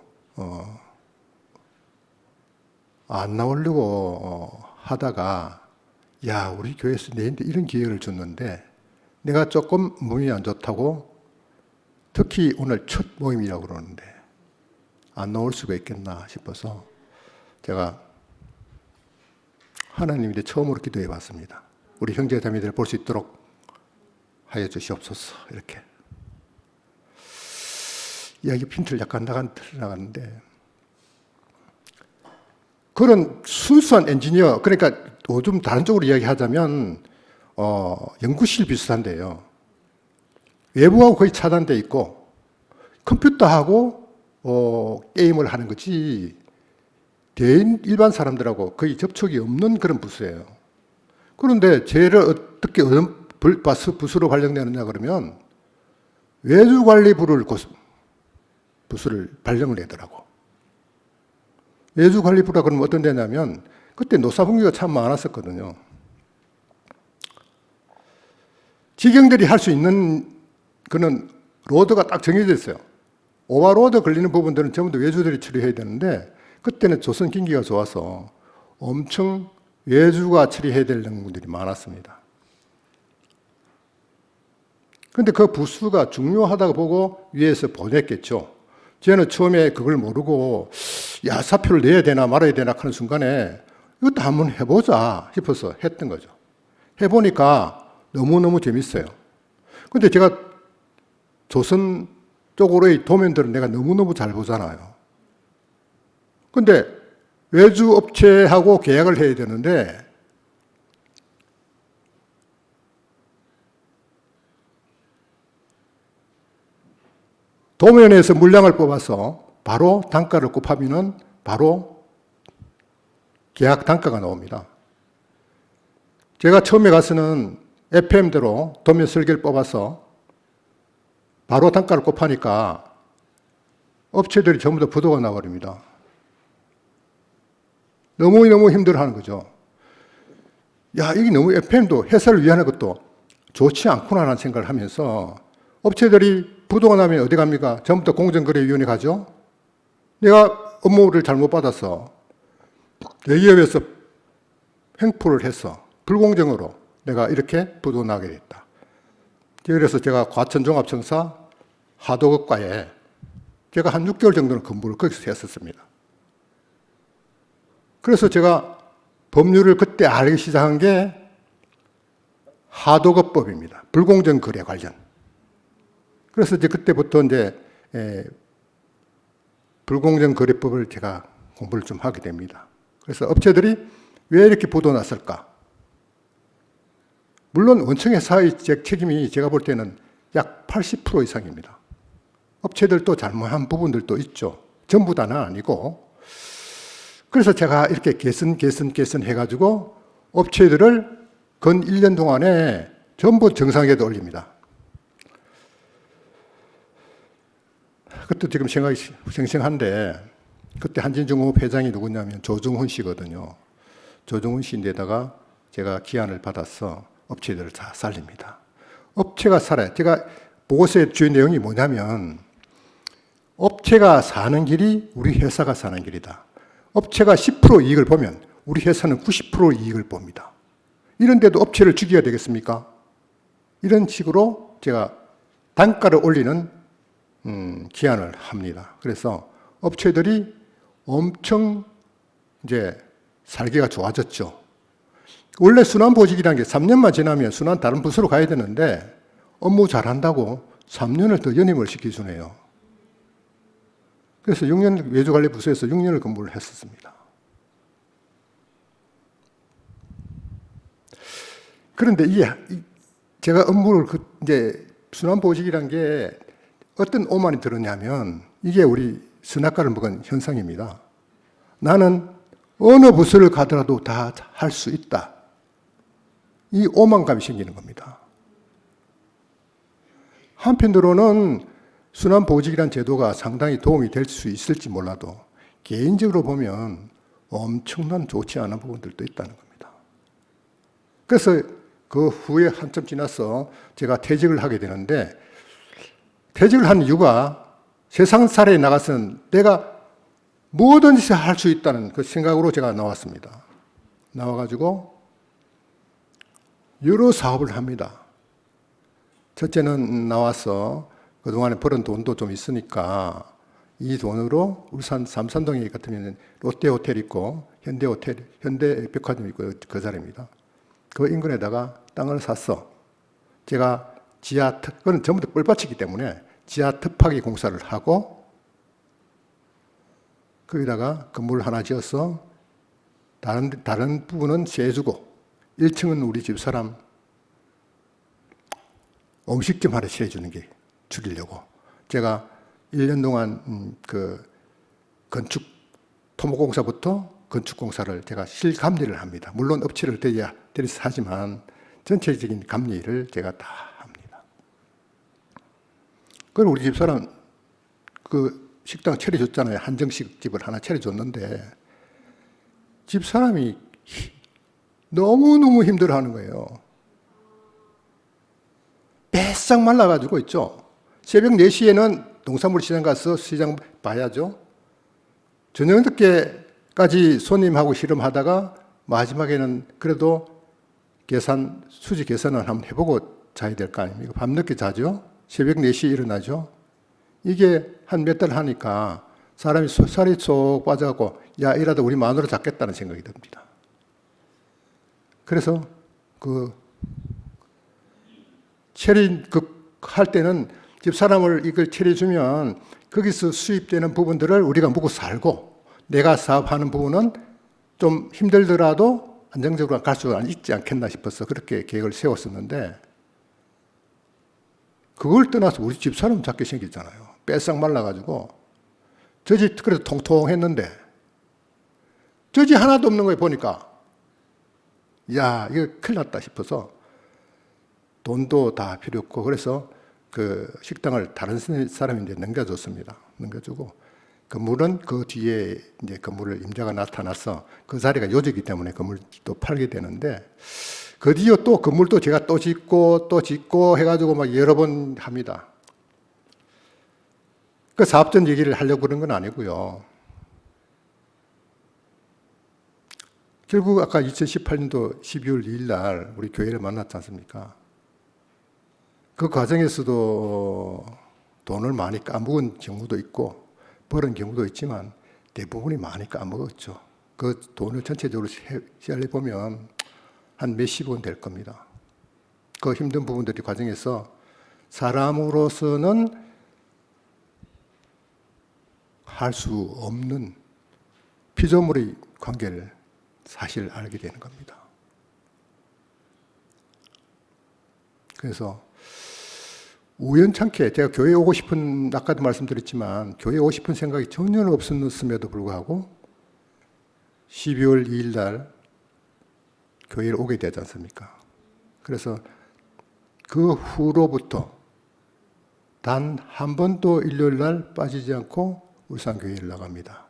안 나오려고 하다가 야 우리 교회에서 내한테 이런 기회를 줬는데 내가 조금 몸이 안 좋다고 특히 오늘 첫 모임이라고 그러는데 안 나올 수가 있겠나 싶어서 제가 하나님께 처음으로 기도해 봤습니다. 우리 형제 자매들을 볼 수 있도록 하여 주시옵소서. 이렇게 이야기 핀트를 약간 나갔는데 그런 순수한 엔지니어, 그러니까 좀 다른 쪽으로 이야기하자면 연구실 비슷한데요. 외부하고 거의 차단돼 있고 컴퓨터하고 게임을 하는 거지 대인 일반 사람들하고 거의 접촉이 없는 그런 부서예요. 그런데 쟤를 어떻게 부서로 발령내느냐 그러면 외주관리부를 부서를 발령을 내더라고. 외주관리부라 그러면 어떤 데냐면 그때 노사분규가 참 많았었거든요. 직영들이 할 수 있는 그는 로드가 딱 정해져 있어요. 오버로드 걸리는 부분들은 전부 다 외주들이 처리해야 되는데 그때는 조선 경기가 좋아서 엄청 외주가 처리해야 되는 분들이 많았습니다. 그런데 그 부수가 중요하다고 보고 위에서 보냈겠죠. 저는 처음에 그걸 모르고 야 사표를 내야 되나 말아야 되나 하는 순간에 이것도 한번 해보자 싶어서 했던 거죠. 해보니까 너무너무 재밌어요. 근데 제가 조선 쪽으로의 도면들은 내가 너무너무 잘 보잖아요. 근데 외주업체하고 계약을 해야 되는데 도면에서 물량을 뽑아서 바로 단가를 곱하면 바로 계약 단가가 나옵니다. 제가 처음에 가서는 FM대로 도면 설계를 뽑아서 바로 단가를 곱하니까 업체들이 전부 다 부도가 나버립니다. 너무너무 힘들어하는 거죠. 야, 이게 너무 FM도 회사를 위하는 것도 좋지 않구나라는 생각을 하면서 업체들이 부도가 나면 어디 갑니까? 전부 다 공정거래위원회 가죠. 내가 업무를 잘못 받아서 대기업에서 횡포를 해서 불공정으로 내가 이렇게 부도 나게 됐다. 그래서 제가 과천종합청사 하도급과에 제가 한 6개월 정도는 근무를 거기서 했었습니다. 그래서 제가 법률을 그때 알기 시작한 게 하도급법입니다. 불공정 거래 관련. 그래서 이제 그때부터 이제 불공정 거래법을 제가 공부를 좀 하게 됩니다. 그래서 업체들이 왜 이렇게 부도 났을까? 물론 원청회사의 책임이 제가 볼 때는 약 80% 이상입니다. 업체들도 잘못한 부분들도 있죠. 전부 다는 아니고. 그래서 제가 이렇게 개선 해가지고 업체들을 근 1년 동안에 전부 정상에도 올립니다. 그것도 지금 생각이 생생한데, 그때 한진중공업 회장이 누구냐면 조정훈 씨거든요. 조정훈 씨인데다가 제가 기한을 받아서 업체들을 다 살립니다. 업체가 살아요. 제가 보고서의 주요 내용이 뭐냐면, 업체가 사는 길이 우리 회사가 사는 길이다. 업체가 10% 이익을 보면 우리 회사는 90% 이익을 봅니다. 이런데도 업체를 죽여야 되겠습니까? 이런 식으로 제가 단가를 올리는 기한을 합니다. 그래서 업체들이 엄청 이제 살기가 좋아졌죠. 원래 순환보직이라는 게 3년만 지나면 순환 다른 부서로 가야 되는데 업무 잘한다고 3년을 더 연임을 시켜주네요. 그래서 6년 외주관리부서에서 6년을 근무를 했었습니다. 그런데 제가 업무를 이제 순환보직이라는 게 어떤 오만이 들었냐면 이게 우리 선악과를 먹은 현상입니다. 나는 어느 부서를 가더라도 다 할 수 있다. 이 오만감이 생기는 겁니다. 한편으로는 순환보직이라는 제도가 상당히 도움이 될 수 있을지 몰라도 개인적으로 보면 엄청난 좋지 않은 부분들도 있다는 겁니다. 그래서 그 후에 한참 지나서 제가 퇴직을 하게 되는데, 퇴직을 한 이유가 세상살이에 나가서는 내가 뭐든지 할 수 있다는 그 생각으로 제가 나왔습니다. 나와가지고 여러 사업을 합니다. 첫째는 나와서 그동안에 벌은 돈도 좀 있으니까 이 돈으로 울산 삼산동에 같으면 롯데호텔 있고 현대백화점 있고 그 자리입니다. 그 인근에다가 땅을 샀어. 제가 그건 전부 다 뻘밭이기 때문에 지하 특파기 공사를 하고 거기다가 건물을 하나 지어서 다른 부분은 세주고 1층은 우리 집사람 음식점 하나 차려주는 게 줄이려고 제가 1년 동안 그 건축 토목공사부터 건축공사를 제가 실감리를 합니다. 물론 업체를 데려서 하지만 전체적인 감리를 제가 다 합니다. 그리고 우리 집사람 그 식당 차려줬잖아요. 한정식 집을 하나 차려줬는데 집사람이 너무너무 힘들어하는 거예요. 빼싹 말라가지고 있죠. 새벽 4시에는 농산물 시장 가서 시장 봐야죠. 저녁 늦게까지 손님하고 씨름하다가 마지막에는 그래도 수지 계산을 한번 해보고 자야 될 거 아닙니까? 밤늦게 자죠. 새벽 4시에 일어나죠. 이게 한 몇 달 하니까 사람이 살이 쏙 빠져갖고 야 이러다 우리 마누라 잡겠다는 생각이 듭니다. 그래서 할 때는 집사람을 이걸 차려주면 거기서 수입되는 부분들을 우리가 먹고 살고 내가 사업하는 부분은 좀 힘들더라도 안정적으로 갈 수 있지 않겠나 싶어서 그렇게 계획을 세웠었는데 그걸 떠나서 우리 집사람 잡게 생겼잖아요. 빼싹 말라가지고 젖이 그래도 통통했는데 젖이 하나도 없는 거에 보니까 야 이거 큰일 났다 싶어서 돈도 다 필요 없고 그래서 그 식당을 다른 사람인데 넘겨줬습니다. 넘겨주고 건물은 그 뒤에 이제 건물을 임자가 나타나서 그 자리가 요지기 때문에 건물도 팔게 되는데 그 뒤에 또 건물도 제가 또 짓고 해가지고 막 여러 번 합니다. 그 사업전 얘기를 하려고 그런 건 아니고요. 결국 아까 2018년도 12월 2일 날 우리 교회를 만났지 않습니까? 그 과정에서도 돈을 많이 까먹은 경우도 있고 벌은 경우도 있지만 대부분이 많이 까먹었죠. 그 돈을 전체적으로 세려보면 한 몇십원 될 겁니다. 그 힘든 부분들이 과정에서 사람으로서는 할 수 없는 피조물의 관계를 사실 알게 되는 겁니다. 그래서 우연찮게 제가 교회에 오고 싶은, 아까도 말씀드렸지만 교회에 오고 싶은 생각이 전혀 없었음에도 불구하고 12월 2일 날 교회를 오게 되지 않습니까? 그래서 그 후로부터 단 한 번도 일요일 날 빠지지 않고 울산교회를 나갑니다.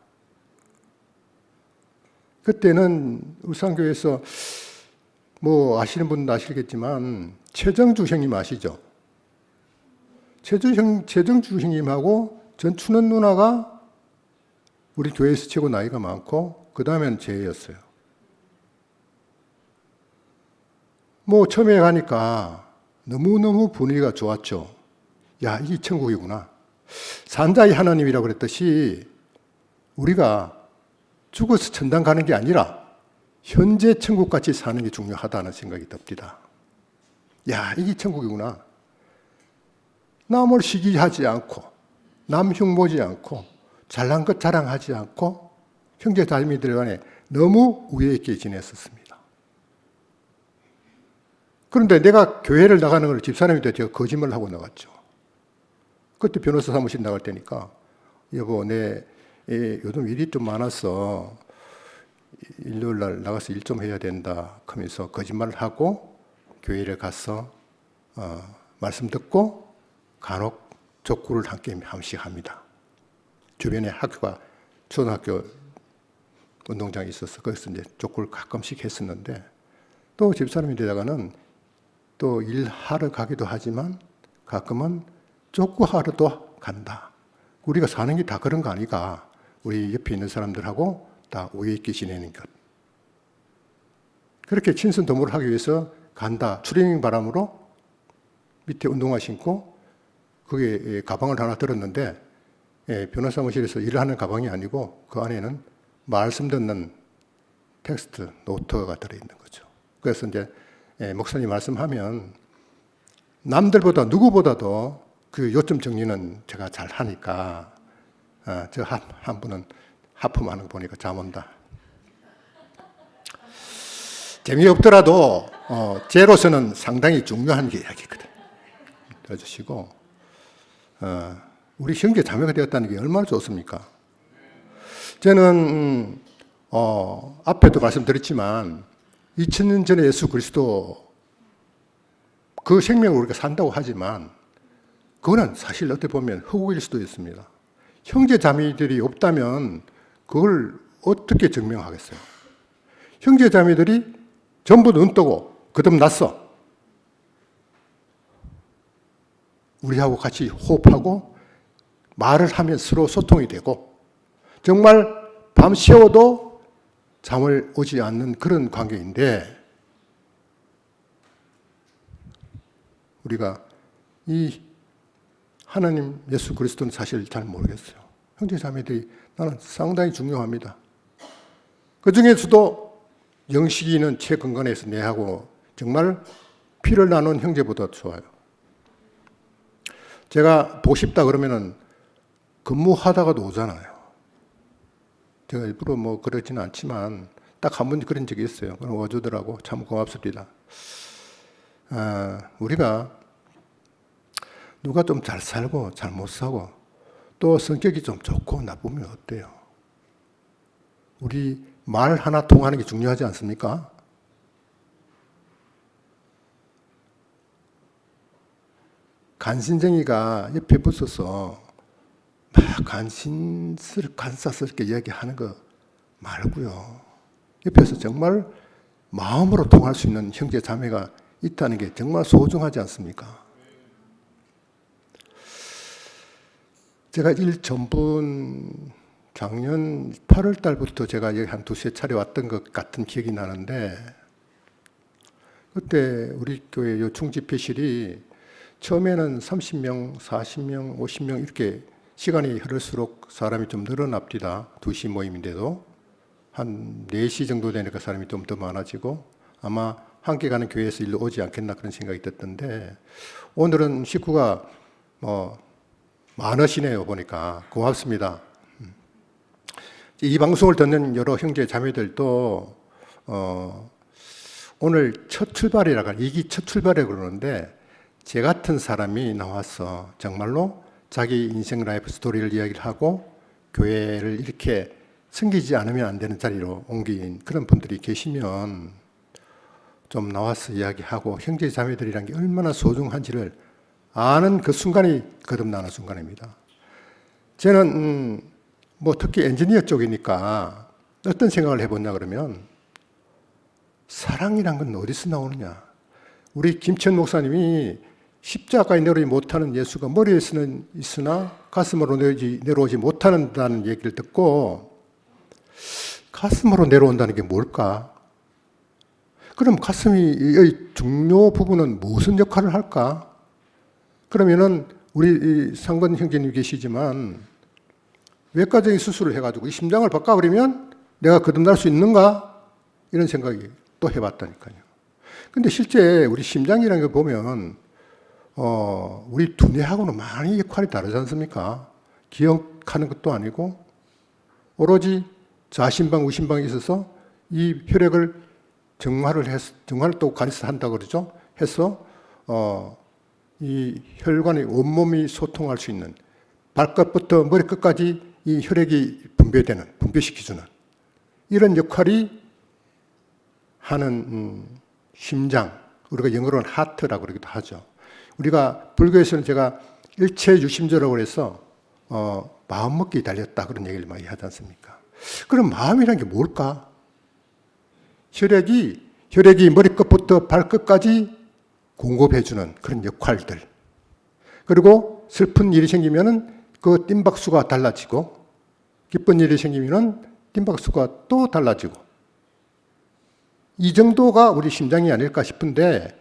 그때는 울산교회에서 뭐 아시는 분도 아시겠지만 최정주 형님 아시죠? 최정주 형님하고 전춘원 누나가 우리 교회에서 최고 나이가 많고 그 다음에는 제였어요. 뭐 처음에 가니까 너무너무 분위기가 좋았죠. 야, 이게 천국이구나. 산자의 하나님이라고 그랬듯이 우리가 죽어서 천당 가는 게 아니라 현재 천국같이 사는 게 중요하다는 생각이 듭니다. 야, 이게 천국이구나. 남을 시기하지 않고 남 흉보지 않고 잘난 것 자랑하지 않고 형제 자매들 간에 너무 우애 있게 지냈었습니다. 그런데 내가 교회를 나가는 걸 집사람한테 제가 거짓말을 하고 나갔죠. 그때 변호사 사무실 나갈 때니까 여보, 내 요즘 일이 좀 많아서 일요일 날 나가서 일 좀 해야 된다 하면서 거짓말을 하고 교회를 가서 말씀 듣고 간혹 족구를 한 게임 한 번씩 합니다. 주변에 학교가 초등학교 운동장이 있어서 거기서 이제 족구를 가끔씩 했었는데 또 집사람이 되다가는 또 일하러 가기도 하지만 가끔은 족구하러도 간다. 우리가 사는 게 다 그런 거 아니까 우리 옆에 있는 사람들하고 다 우애 있게 지내는 것. 그렇게 친선도모를 하기 위해서 간다. 추리닝 바람으로 밑에 운동화 신고 거기에 가방을 하나 들었는데 변호사 사무실에서 일을 하는 가방이 아니고 그 안에는 말씀 듣는 텍스트, 노트가 들어있는 거죠. 그래서 이제 목사님 말씀하면 남들보다 누구보다도 그 요점 정리는 제가 잘 하니까 저 한 분은 하품하는 거 보니까 잠 온다. 재미없더라도 제로서는 상당히 중요한 이야기거든. 해주시고 우리 형제 자매가 되었다는 게 얼마나 좋습니까? 저는 앞에도 말씀드렸지만 2000년 전에 예수 그리스도 그 생명을 우리가 산다고 하지만 그거는 사실 어떻게 보면 허구일 수도 있습니다. 형제 자매들이 없다면 그걸 어떻게 증명하겠어요? 형제 자매들이 전부 눈 뜨고 거듭났어. 우리하고 같이 호흡하고 말을 하면 서로 소통이 되고 정말 밤 새워도 잠을 오지 않는 그런 관계인데 우리가 이 하나님 예수 그리스도는 사실 잘 모르겠어요. 형제 자매들이 나는 상당히 중요합니다. 그 중에서도 영식이는 최근간에서 내하고 정말 피를 나눈 형제보다 좋아요. 제가 보고 싶다 그러면은 근무하다가도 오잖아요. 제가 일부러 뭐 그러지는 않지만 딱 한 번 그런 적이 있어요. 그럼 와주더라고. 참 고맙습니다. 우리가 누가 좀 잘 살고 잘 못 사고 또 성격이 좀 좋고 나쁘면 어때요? 우리 말 하나 통하는 게 중요하지 않습니까? 간신쟁이가 옆에 붙어서 막 간사스럽게 이야기하는 거 말고요. 옆에서 정말 마음으로 통할 수 있는 형제 자매가 있다는 게 정말 소중하지 않습니까? 제가 일 전분 작년 8월 달부터 제가 여기 한 두세 차례 왔던 것 같은 기억이 나는데 그때 우리 교회 요 충집회실이 처음에는 30명, 40명, 50명 이렇게 시간이 흐를수록 사람이 좀 늘어납니다. 2시 모임인데도 한 4시 정도 되니까 사람이 좀 더 많아지고 아마 함께 가는 교회에서 일로 오지 않겠나 그런 생각이 들던데 오늘은 식구가 많으시네요. 보니까 고맙습니다. 이 방송을 듣는 여러 형제 자매들도 오늘 첫 출발이라고 이기 첫 출발이라고 그러는데 제 같은 사람이 나와서 정말로 자기 인생 라이프 스토리를 이야기를 하고 교회를 이렇게 섬기지 않으면 안 되는 자리로 옮긴 그런 분들이 계시면 좀 나와서 이야기하고 형제 자매들이란 게 얼마나 소중한지를 아는 그 순간이 거듭나는 순간입니다. 저는 뭐 특히 엔지니어 쪽이니까 어떤 생각을 해보냐 그러면 사랑이란 건 어디서 나오느냐. 우리 김천 목사님이 십자가에 내려오지 못하는 예수가 머리에서는 있으나 가슴으로 내려오지 못한다는 얘기를 듣고 가슴으로 내려온다는 게 뭘까? 그럼 가슴의 중요 부분은 무슨 역할을 할까? 그러면은 우리 상건 형제님 계시지만 외과적인 수술을 해가지고 이 심장을 바꿔 그러면 내가 거듭날 수 있는가? 이런 생각이 또 해봤다니까요. 근데 실제 우리 심장이라는 걸 보면 우리 두뇌하고는 많이 역할이 다르지 않습니까? 기억하는 것도 아니고 오로지 좌심방, 우심방에 있어서 이 혈액을 정화를 또 간에서 한다고 그러죠. 해서 이 혈관의 온몸이 소통할 수 있는 발끝부터 머리끝까지 이 혈액이 분배시켜주는 이런 역할이 하는 심장, 우리가 영어로는 하트라고 그러기도 하죠. 우리가 불교에서는 제가 일체유심조라고 해서 마음먹기 달렸다 그런 얘기를 많이 하지 않습니까? 그럼 마음이란 게 뭘까? 혈액이 머리끝부터 발끝까지 공급해주는 그런 역할들. 그리고 슬픈 일이 생기면은 그 뜀박수가 달라지고 기쁜 일이 생기면은 뜀박수가 또 달라지고 이 정도가 우리 심장이 아닐까 싶은데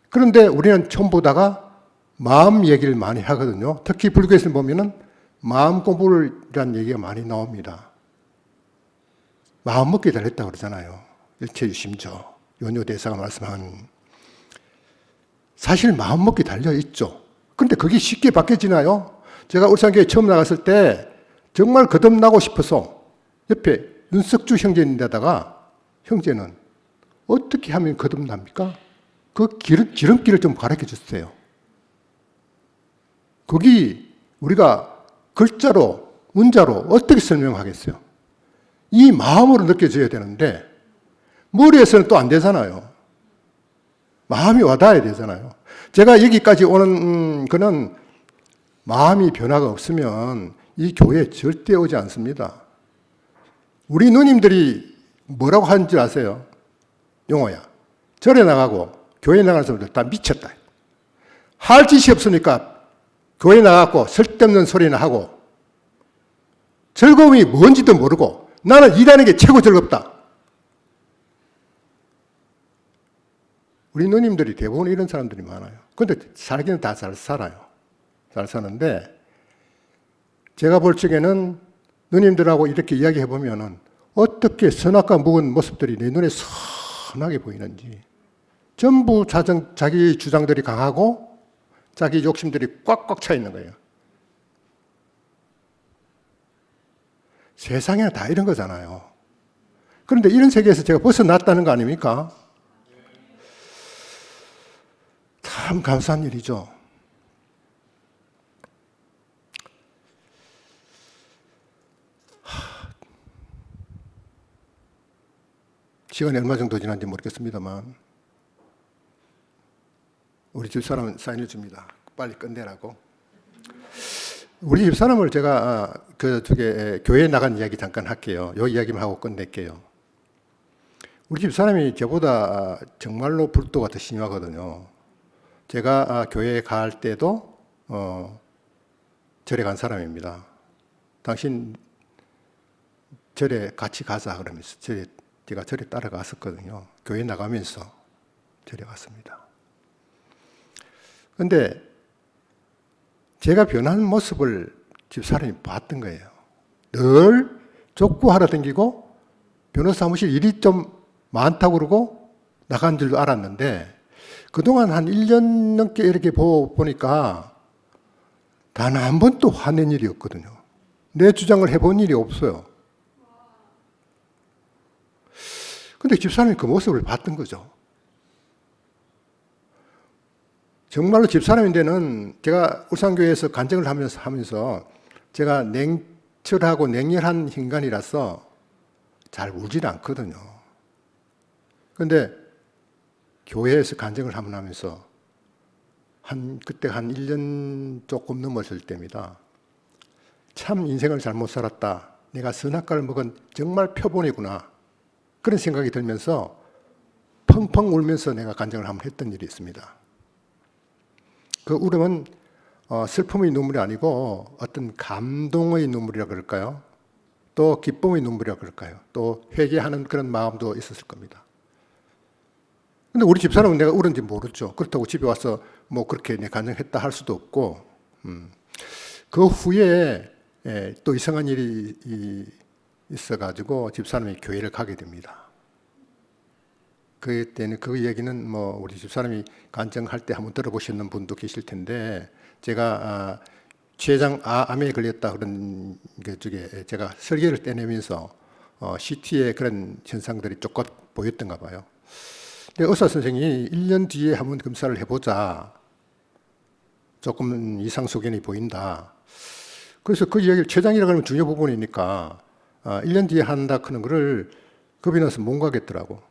그런데 우리는 처음 보다가 마음 얘기를 많이 하거든요. 특히 불교에서 보면은 마음 공부라는 얘기가 많이 나옵니다. 마음 먹기 달렸다고 그러잖아요. 일체유심조, 연효대사가 말씀한 사실 마음 먹기 달려 있죠. 그런데 그게 쉽게 바뀌어지나요? 제가 울산교회 처음 나갔을 때 정말 거듭나고 싶어서 옆에 윤석주 형제인데다가 형제는 어떻게 하면 거듭납니까? 그 지름길을 좀 가르쳐 주세요. 거기 우리가 글자로, 문자로 어떻게 설명하겠어요? 이 마음으로 느껴져야 되는데 머리에서는 또 안 되잖아요. 마음이 와닿아야 되잖아요. 제가 여기까지 오는 거는 마음이 변화가 없으면 이 교회에 절대 오지 않습니다. 우리 누님들이 뭐라고 하는지 아세요? 용호야, 절에 나가고 교회 나가는 사람들 다 미쳤다. 할 짓이 없으니까 교회 나가고 쓸데없는 소리나 하고 즐거움이 뭔지도 모르고 나는 일하는 게 최고 즐겁다. 우리 누님들이 대부분 이런 사람들이 많아요. 그런데 살기는 다 잘 살아요. 잘 사는데 제가 볼 적에는 누님들하고 이렇게 이야기해 보면은 어떻게 선악과 묵은 모습들이 내 눈에 선하게 보이는지 전부 자기 주장들이 강하고 자기 욕심들이 꽉꽉 차 있는 거예요. 세상에는 다 이런 거잖아요. 그런데 이런 세계에서 제가 벗어났다는 거 아닙니까? 참 감사한 일이죠. 시간이 얼마 정도 지난지 모르겠습니다만 우리 집사람은 사인을 줍니다. 빨리 끝내라고. 우리 집사람을 제가 교회에 나간 이야기 잠깐 할게요. 이 이야기만 하고 끝낼게요. 우리 집사람이 저보다 정말로 불도가 더 심하거든요. 제가 교회에 갈 때도 절에 간 사람입니다. 당신 절에 같이 가자 그러면서 제가 절에 따라갔었거든요. 교회 나가면서 절에 갔습니다. 그런데 제가 변하는 모습을 집사람이 봤던 거예요. 늘 족구하러 다니고 변호사 사무실 일이 좀 많다고 그러고 나간 줄도 알았는데 그동안 한 1년 넘게 이렇게 보니까 단 한 번도 화낸 일이 없거든요. 내 주장을 해본 일이 없어요. 근데 집사람이 그 모습을 봤던 거죠. 정말로 집사람인데는 제가 울산교회에서 간증을 하면서 제가 냉철하고 냉혈한 인간이라서 잘 울지는 않거든요. 그런데 교회에서 간증을 한번 하면서 그때 한 1년 조금 넘었을 때입니다. 참 인생을 잘못 살았다. 내가 선악과를 먹은 정말 표본이구나. 그런 생각이 들면서 펑펑 울면서 내가 간증을 한번 했던 일이 있습니다. 그 울음은 슬픔의 눈물이 아니고 어떤 감동의 눈물이라 그럴까요? 또 기쁨의 눈물이라 그럴까요? 또 회개하는 그런 마음도 있었을 겁니다. 근데 우리 집사람은 내가 울은지 모르죠. 그렇다고 집에 와서 뭐 그렇게 내 간증했다 할 수도 없고, 그 후에 또 이상한 일이 있어가지고 집사람이 교회를 가게 됩니다. 그때는 그 얘기는 뭐 우리 집사람이 간증할 때 한번 들어보셨는 분도 계실 텐데, 제가 췌장 암에 걸렸다 그런 게 쪽에 제가 설계를 떼내면서 CT의 그런 현상들이 조금 보였던가 봐요. 근데 의사 선생님이 1년 뒤에 한번 검사를 해보자. 조금 이상 소견이 보인다. 그래서 그 이야기를 췌장이라고 하면 중요 부분이니까 1년 뒤에 한다 하는 거를 겁이 나서 못 가겠더라고.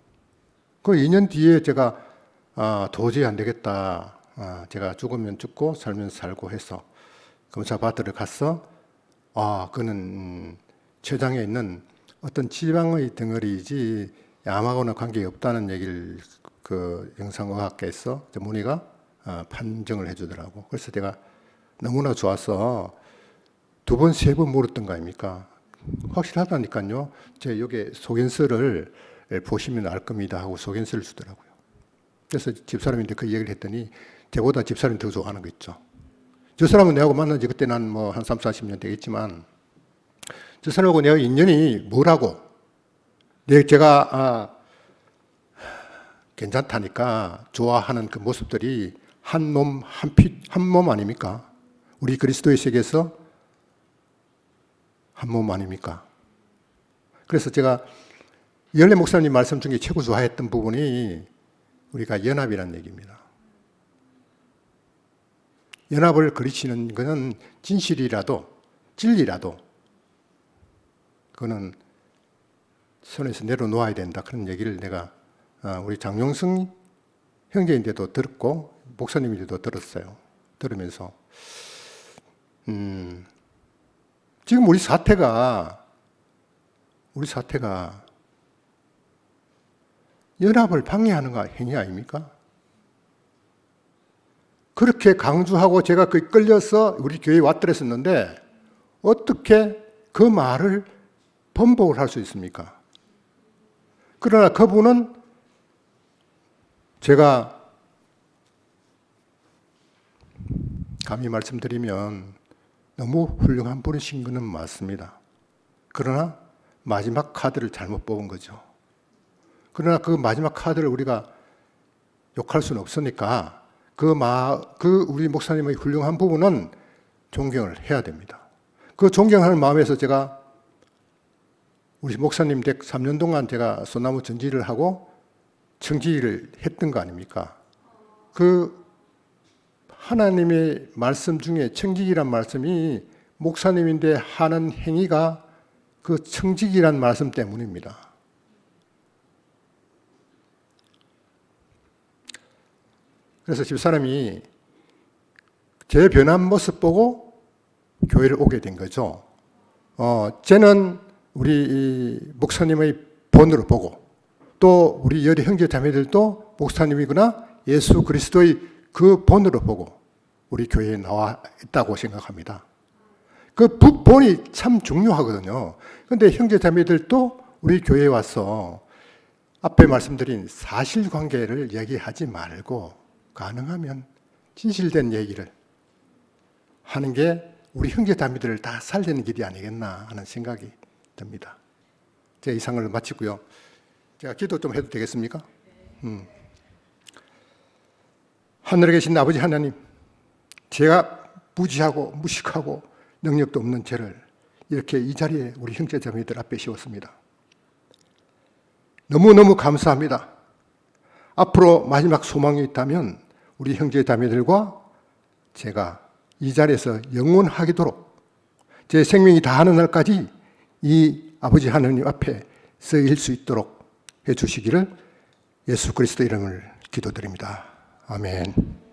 그 2년 뒤에 제가 도저히 안 되겠다. 제가 죽으면 죽고 살면 살고 해서 검사 받으러 갔어. 그는 췌장에 있는 어떤 지방의 덩어리이지 암하고는 관계 없다는 얘기를 그 영상의학계에서 전문의가 판정을 해주더라고. 그래서 제가 너무나 좋아서 2번, 3번 물었던 거 아닙니까? 확실하다니까요. 제 여기 소견서를 보시면 알 겁니다 하고 소견서를 주더라고요. 그래서 집사람인데 그 얘기를 했더니 저보다 집사람이 더 좋아하는 거 있죠. 저 사람은 내하고 만난 지 그때 난 뭐 한 3, 40년 되겠지만 저 사람하고 내가 인연이 뭐라고? 제가 괜찮다니까 좋아하는 그 모습들이 한 몸, 한 피, 한 몸 아닙니까? 우리 그리스도의 세계에서 한 몸 아닙니까? 그래서 제가 연례 목사님 말씀 중에 최고 좋아했던 부분이 우리가 연합이라는 얘기입니다. 연합을 그리치는 것은 진실이라도 진리라도 그거는 손에서 내려놓아야 된다. 그런 얘기를 내가 우리 장용승 형제인데도 들었고 목사님인데도 들었어요. 들으면서 지금 우리 사태가 연합을 방해하는 행위 아닙니까? 그렇게 강조하고 제가 그 끌려서 우리 교회에 왔더랬었는데 어떻게 그 말을 번복을 할 수 있습니까? 그러나 그분은 제가 감히 말씀드리면 너무 훌륭한 분이신 것은 맞습니다. 그러나 마지막 카드를 잘못 뽑은 거죠. 그러나 그 마지막 카드를 우리가 욕할 수는 없으니까 그 우리 목사님의 훌륭한 부분은 존경을 해야 됩니다. 그 존경하는 마음에서 제가 우리 목사님 댁 3년 동안 제가 소나무 전지를 하고 청지를 했던 거 아닙니까? 그 하나님의 말씀 중에 청지기란 말씀이 목사님인데 하는 행위가 그 청지기란 말씀 때문입니다. 그래서 집사람이 제 변한 모습 보고 교회를 오게 된 거죠. 쟤는 우리 목사님의 본으로 보고 또 우리 여러 형제 자매들도 목사님이거나 예수 그리스도의 그 본으로 보고 우리 교회에 나와 있다고 생각합니다. 그 본이 참 중요하거든요. 그런데 형제 자매들도 우리 교회에 와서 앞에 말씀드린 사실관계를 얘기하지 말고 가능하면 진실된 얘기를 하는 게 우리 형제 자매들을 다 살리는 길이 아니겠나 하는 생각이 듭니다. 제 이상을 마치고요. 제가 기도 좀 해도 되겠습니까? 하늘에 계신 아버지 하나님, 제가 무지하고 무식하고 능력도 없는 죄를 이렇게 이 자리에 우리 형제 자매들 앞에 씌웠습니다. 너무너무 감사합니다. 앞으로 마지막 소망이 있다면 우리 형제 자매들과 제가 이 자리에서 영원하도록 제 생명이 다하는 날까지 이 아버지 하나님 앞에 쓰일 수 있도록 해주시기를 예수 그리스도 이름을 기도드립니다. 아멘.